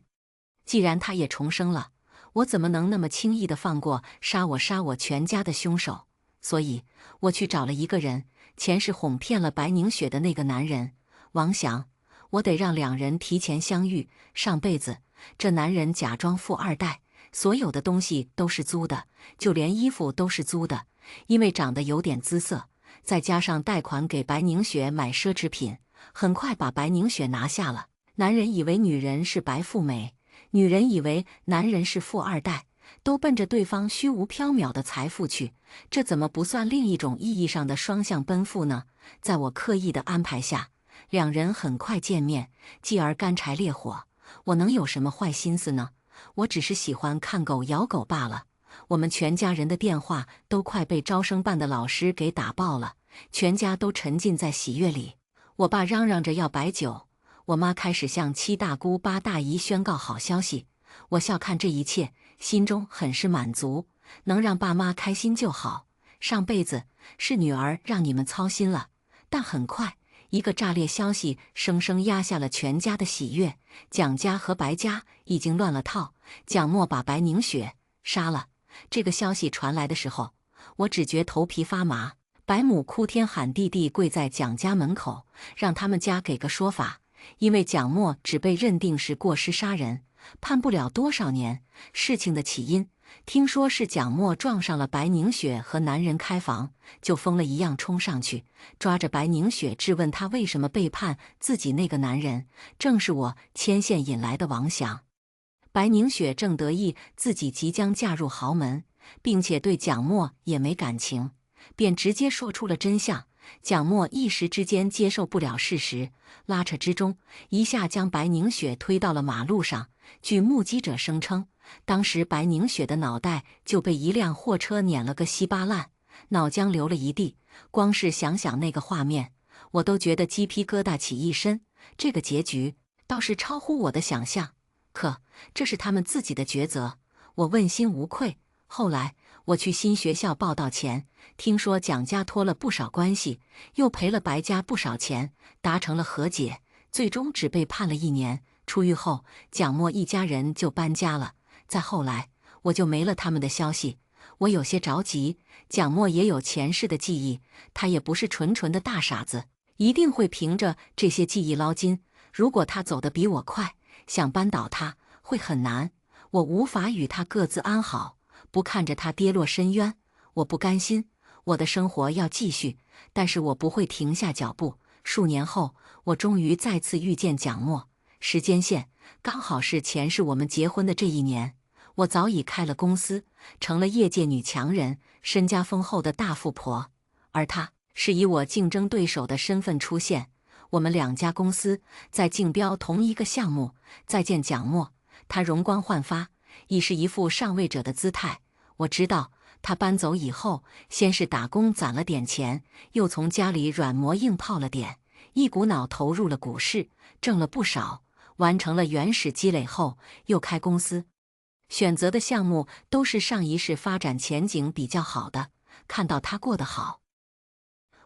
既然他也重生了，我怎么能那么轻易地放过杀我全家的凶手？所以我去找了一个人，前世哄骗了白凝雪的那个男人王祥。我得让两人提前相遇。上辈子这男人假装富二代，所有的东西都是租的，就连衣服都是租的。因为长得有点姿色，再加上贷款给白凝雪买奢侈品，很快把白凝雪拿下了。男人以为女人是白富美，女人以为男人是富二代，都奔着对方虚无缥缈的财富去，这怎么不算另一种意义上的双向奔赴呢？在我刻意的安排下，两人很快见面，继而干柴烈火。我能有什么坏心思呢？我只是喜欢看狗咬狗罢了。我们全家人的电话都快被招生办的老师给打爆了，全家都沉浸在喜悦里。我爸嚷嚷着要摆酒，我妈开始向七大姑八大姨宣告好消息。我笑看这一切，心中很是满足，能让爸妈开心就好。上辈子是女儿让你们操心了，但很快一个炸裂消息生生压下了全家的喜悦。蒋家和白家已经乱了套，蒋默把白凝雪杀了。这个消息传来的时候，我只觉头皮发麻。白母哭天喊地地跪在蒋家门口，让他们家给个说法，因为蒋默只被认定是过失杀人，判不了多少年。事情的起因，听说是蒋默撞上了白凝雪和男人开房，就疯了一样冲上去，抓着白凝雪质问他为什么背叛自己那个男人，正是我牵线引来的王祥。白凝雪正得意自己即将嫁入豪门，并且对蒋默也没感情，便直接说出了真相。蒋默一时之间接受不了事实，拉扯之中一下将白凝雪推到了马路上。据目击者声称，当时白凝雪的脑袋就被一辆货车碾了个稀巴烂，脑浆流了一地。光是想想那个画面，我都觉得鸡皮疙瘩起一身。这个结局倒是超乎我的想象，可这是他们自己的抉择，我问心无愧。后来我去新学校报到前，听说蒋家托了不少关系，又赔了白家不少钱，达成了和解，最终只被判了1年。出狱后，蒋默一家人就搬家了。再后来，我就没了他们的消息。我有些着急，蒋默也有前世的记忆，他也不是纯纯的大傻子，一定会凭着这些记忆捞金。如果他走得比我快，想扳倒他会很难。我无法与他各自安好，不看着他跌落深渊，我不甘心。我的生活要继续，但是我不会停下脚步。数年后，我终于再次遇见蒋默，时间线刚好是前世我们结婚的这一年。我早已开了公司，成了业界女强人，身家丰厚的大富婆，而他是以我竞争对手的身份出现。我们2家公司在竞标同一个项目。再见蒋默，他容光焕发，已是一副上位者的姿态。我知道他搬走以后，先是打工攒了点钱，又从家里软磨硬泡了点，一股脑投入了股市，挣了不少。完成了原始积累后，又开公司，选择的项目都是上一世发展前景比较好的。看到他过得好，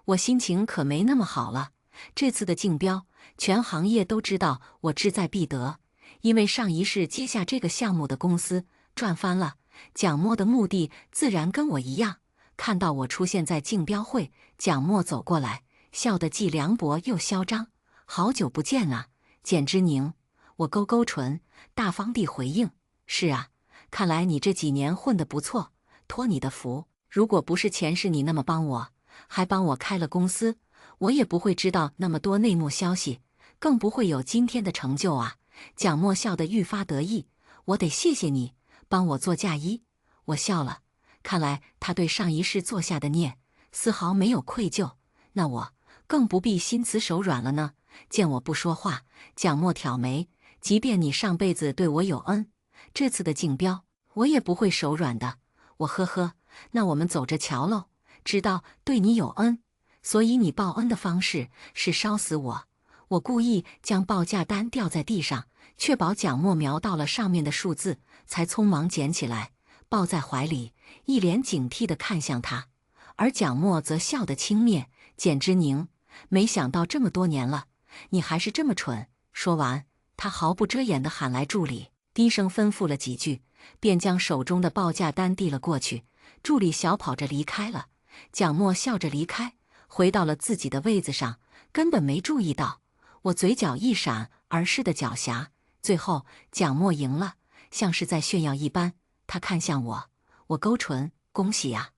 我心情可没那么好了。这次的竞标，全行业都知道我志在必得，因为上一世接下这个项目的公司赚翻了。蒋默的目的自然跟我一样。看到我出现在竞标会，蒋默走过来，笑得既凉薄又嚣张。好久不见啊，简之宁。我勾勾唇，大方地回应：是啊，看来你这几年混得不错，托你的福。如果不是前世你那么帮我，还帮我开了公司，我也不会知道那么多内幕消息，更不会有今天的成就啊。蒋默笑得愈发得意，我得谢谢你帮我做嫁衣。我笑了，看来他对上一世做下的孽丝毫没有愧疚，那我更不必心慈手软了呢。见我不说话，蒋默挑眉，即便你上辈子对我有恩，这次的竞标我也不会手软的。我呵呵，那我们走着瞧喽。知道对你有恩，所以你报恩的方式是烧死我。我故意将报价单掉在地上，确保蒋默瞄到了上面的数字，才匆忙捡起来抱在怀里，一脸警惕地看向他。而蒋默则笑得轻蔑：简之宁，没想到这么多年了，你还是这么蠢。说完，他毫不遮掩地喊来助理，低声吩咐了几句，便将手中的报价单递了过去。助理小跑着离开了。蒋默笑着离开，回到了自己的位子上，根本没注意到我嘴角一闪而逝的狡黠。最后蒋默赢了，像是在炫耀一般。他看向我，我勾唇：恭喜呀，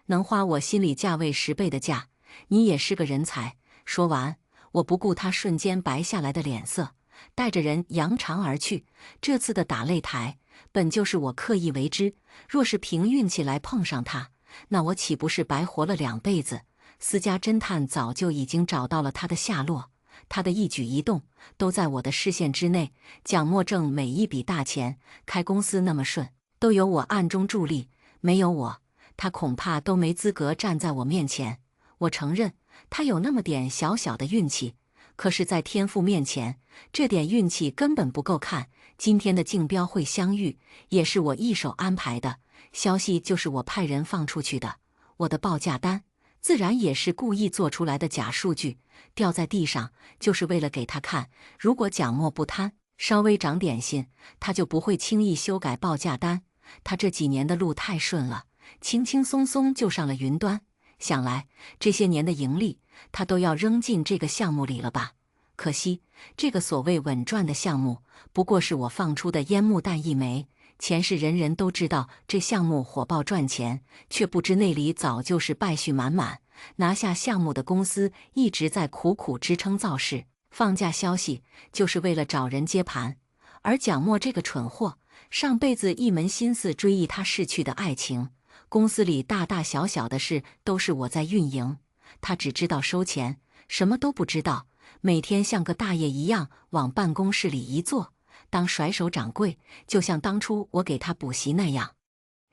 能花我心里价位10倍的价，你也是个人才。说完，我不顾他瞬间白下来的脸色，带着人扬长而去。这次的打擂台本就是我刻意为之，若是凭运气来碰上他，那我岂不是白活了2辈子？私家侦探早就已经找到了他的下落，他的一举一动都在我的视线之内。蒋默挣每一笔大钱，开公司那么顺，都有我暗中助力。没有我，他恐怕都没资格站在我面前。我承认，他有那么点小小的运气，可是，在天赋面前，这点运气根本不够看。今天的竞标会相遇，也是我一手安排的，消息就是我派人放出去的。我的报价单自然也是故意做出来的假数据，掉在地上，就是为了给他看。如果蒋默不贪，稍微长点心，他就不会轻易修改报价单。他这几年的路太顺了，轻轻松松就上了云端。想来这些年的盈利，他都要扔进这个项目里了吧？可惜，这个所谓稳赚的项目，不过是我放出的烟幕弹一枚。前世人人都知道这项目火爆赚钱，却不知那里早就是败絮满满。拿下项目的公司一直在苦苦支撑造势，放假消息就是为了找人接盘。而蒋默这个蠢货，上辈子一门心思追忆他逝去的爱情，公司里大大小小的事都是我在运营，他只知道收钱，什么都不知道。每天像个大爷一样往办公室里一坐，当甩手掌柜，就像当初我给他补习那样。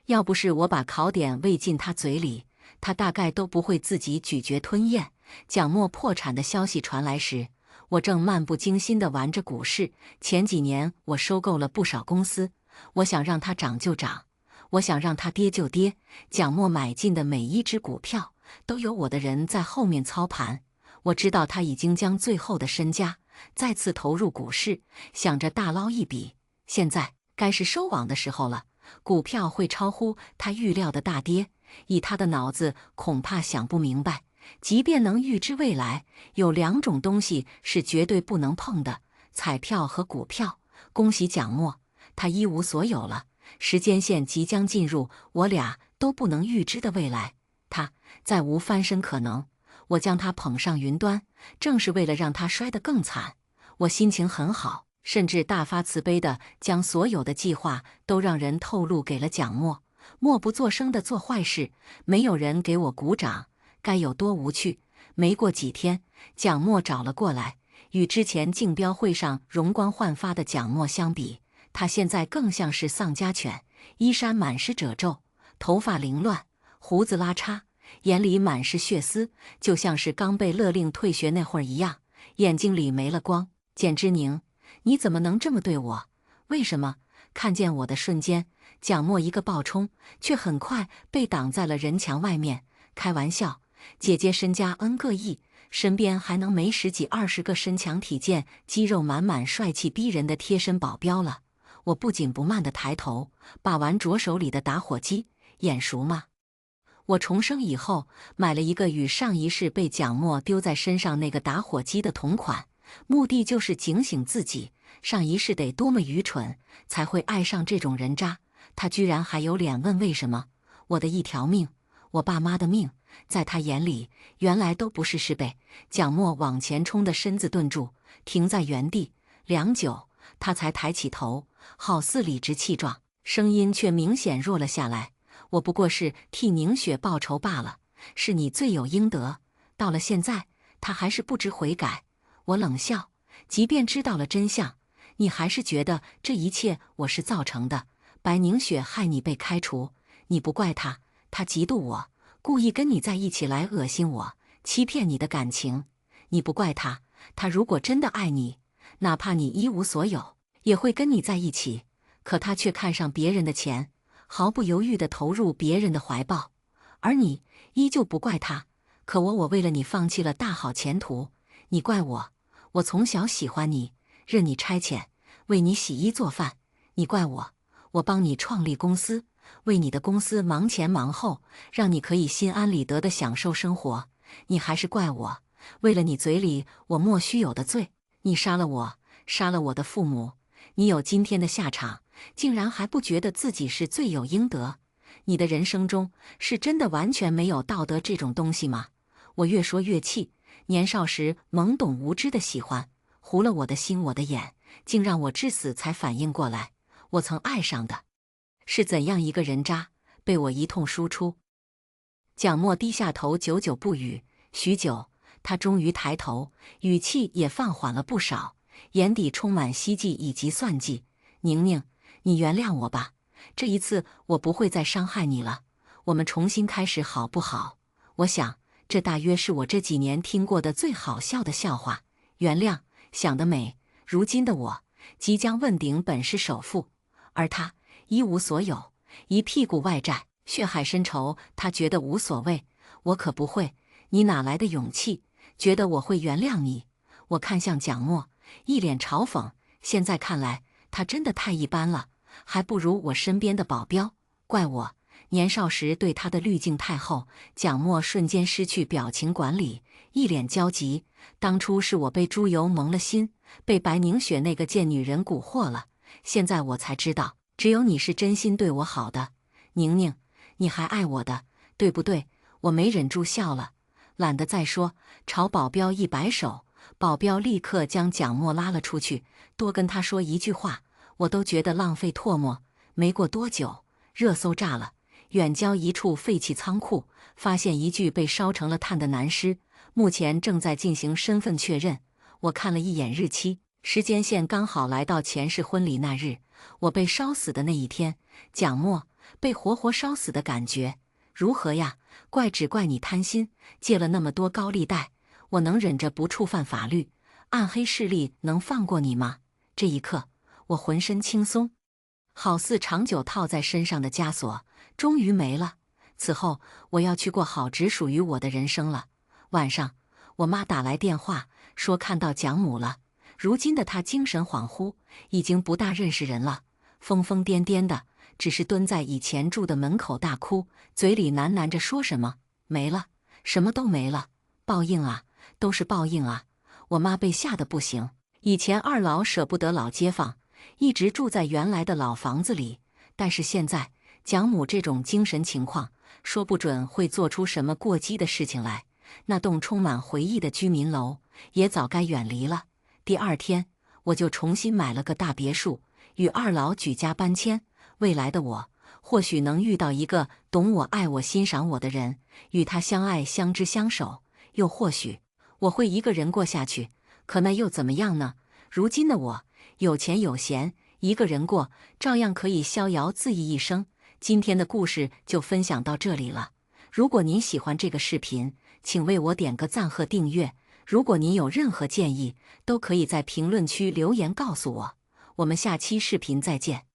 要不是我把考点喂进他嘴里，他大概都不会自己咀嚼吞咽。蒋默破产的消息传来时，我正漫不经心地玩着股市。前几年我收购了不少公司，我想让它涨就涨，我想让它跌就跌。蒋默买进的每一只股票，都有我的人在后面操盘。我知道他已经将最后的身家再次投入股市，想着大捞一笔。现在该是收网的时候了，股票会超乎他预料的大跌。以他的脑子，恐怕想不明白，即便能预知未来，有两种东西是绝对不能碰的：彩票和股票。恭喜蒋默，他一无所有了。时间线即将进入我俩都不能预知的未来，他再无翻身可能。我将他捧上云端，正是为了让他摔得更惨。我心情很好，甚至大发慈悲地将所有的计划都让人透露给了蒋默。默不作声地做坏事，没有人给我鼓掌，该有多无趣。没过几天，蒋默找了过来。与之前竞标会上容光焕发的蒋默相比，他现在更像是丧家犬，衣衫满是褶皱，头发凌乱，胡子拉碴，眼里满是血丝，就像是刚被勒令退学那会儿一样，眼睛里没了光。简之宁，你怎么能这么对我？为什么？看见我的瞬间，蒋默一个暴冲，却很快被挡在了人墙外面。开玩笑，姐姐身家 N 个亿，身边还能没10几20个身强体健、肌肉满满、帅气逼人的贴身保镖了。我不紧不慢地抬头，把玩着手里的打火机，眼熟吗？我重生以后，买了一个与上一世被蒋默丢在身上那个打火机的同款，目的就是警醒自己，上一世得多么愚蠢，才会爱上这种人渣。他居然还有脸问为什么？我的一条命，我爸妈的命，在他眼里原来都不是事辈。蒋默往前冲的身子顿住，停在原地，良久，他才抬起头，好似理直气壮，声音却明显弱了下来。我不过是替宁雪报仇罢了，是你罪有应得。到了现在，他还是不知悔改。我冷笑，即便知道了真相，你还是觉得这一切我是造成的。白宁雪害你被开除，你不怪他，他嫉妒我，故意跟你在一起来恶心我，欺骗你的感情。你不怪他，他如果真的爱你，哪怕你一无所有，也会跟你在一起。可他却看上别人的钱，毫不犹豫地投入别人的怀抱，而你依旧不怪他。可我为了你放弃了大好前途，你怪我。我从小喜欢你，任你差遣，为你洗衣做饭。你怪我帮你创立公司，为你的公司忙前忙后，让你可以心安理得地享受生活。你还是怪我，为了你嘴里我莫须有的罪，你杀了我，杀了我的父母。你有今天的下场，竟然还不觉得自己是罪有应得？你的人生中是真的完全没有道德这种东西吗？我越说越气，年少时懵懂无知的喜欢，糊了我的心我的眼，竟让我至死才反应过来，我曾爱上的是怎样一个人渣，被我一通输出。蒋默低下头，久久不语。许久，他终于抬头，语气也放缓了不少，眼底充满希冀以及算计。宁宁，你原谅我吧，这一次我不会再伤害你了，我们重新开始好不好？我想，这大约是我这几年听过的最好笑的笑话。原谅，想得美。如今的我，即将问鼎本市首富，而他一无所有，一屁股外债，血海深仇，他觉得无所谓，我可不会。你哪来的勇气，觉得我会原谅你？我看向蒋默，一脸嘲讽。现在看来，他真的太一般了，还不如我身边的保镖。怪我年少时对他的滤镜太厚。蒋默瞬间失去表情管理，一脸焦急。当初是我被猪油蒙了心，被白凝雪那个贱女人蛊惑了。现在我才知道，只有你是真心对我好的，宁宁，你还爱我的，对不对？我没忍住笑了，懒得再说，朝保镖一摆手，保镖立刻将蒋默拉了出去。多跟他说一句话，我都觉得浪费唾沫。没过多久，热搜炸了。远郊一处废弃仓库发现一具被烧成了炭的男尸，目前正在进行身份确认。我看了一眼日期，时间线刚好来到前世婚礼那日，我被烧死的那一天。蒋默被活活烧死的感觉如何呀？只怪你贪心，借了那么多高利贷，我能忍着不触犯法律？暗黑势力能放过你吗？这一刻，我浑身轻松，好似长久套在身上的枷锁终于没了。此后，我要去过好只属于我的人生了。晚上，我妈打来电话，说看到蒋母了。如今的她精神恍惚，已经不大认识人了，疯疯癫癫的，只是蹲在以前住的门口大哭，嘴里喃喃着说什么没了，什么都没了，报应啊，都是报应啊！我妈被吓得不行。以前二老舍不得老街坊，一直住在原来的老房子里，但是现在蒋母这种精神情况，说不准会做出什么过激的事情来。那栋充满回忆的居民楼也早该远离了。第二天，我就重新买了个大别墅，与二老举家搬迁。未来的我，或许能遇到一个懂我、爱我、欣赏我的人，与他相爱、相知、相守；又或许我会一个人过下去，可那又怎么样呢？如今的我，有钱有闲，一个人过，照样可以逍遥自意一生。今天的故事就分享到这里了。如果您喜欢这个视频，请为我点个赞和订阅。如果您有任何建议，都可以在评论区留言告诉我。我们下期视频再见。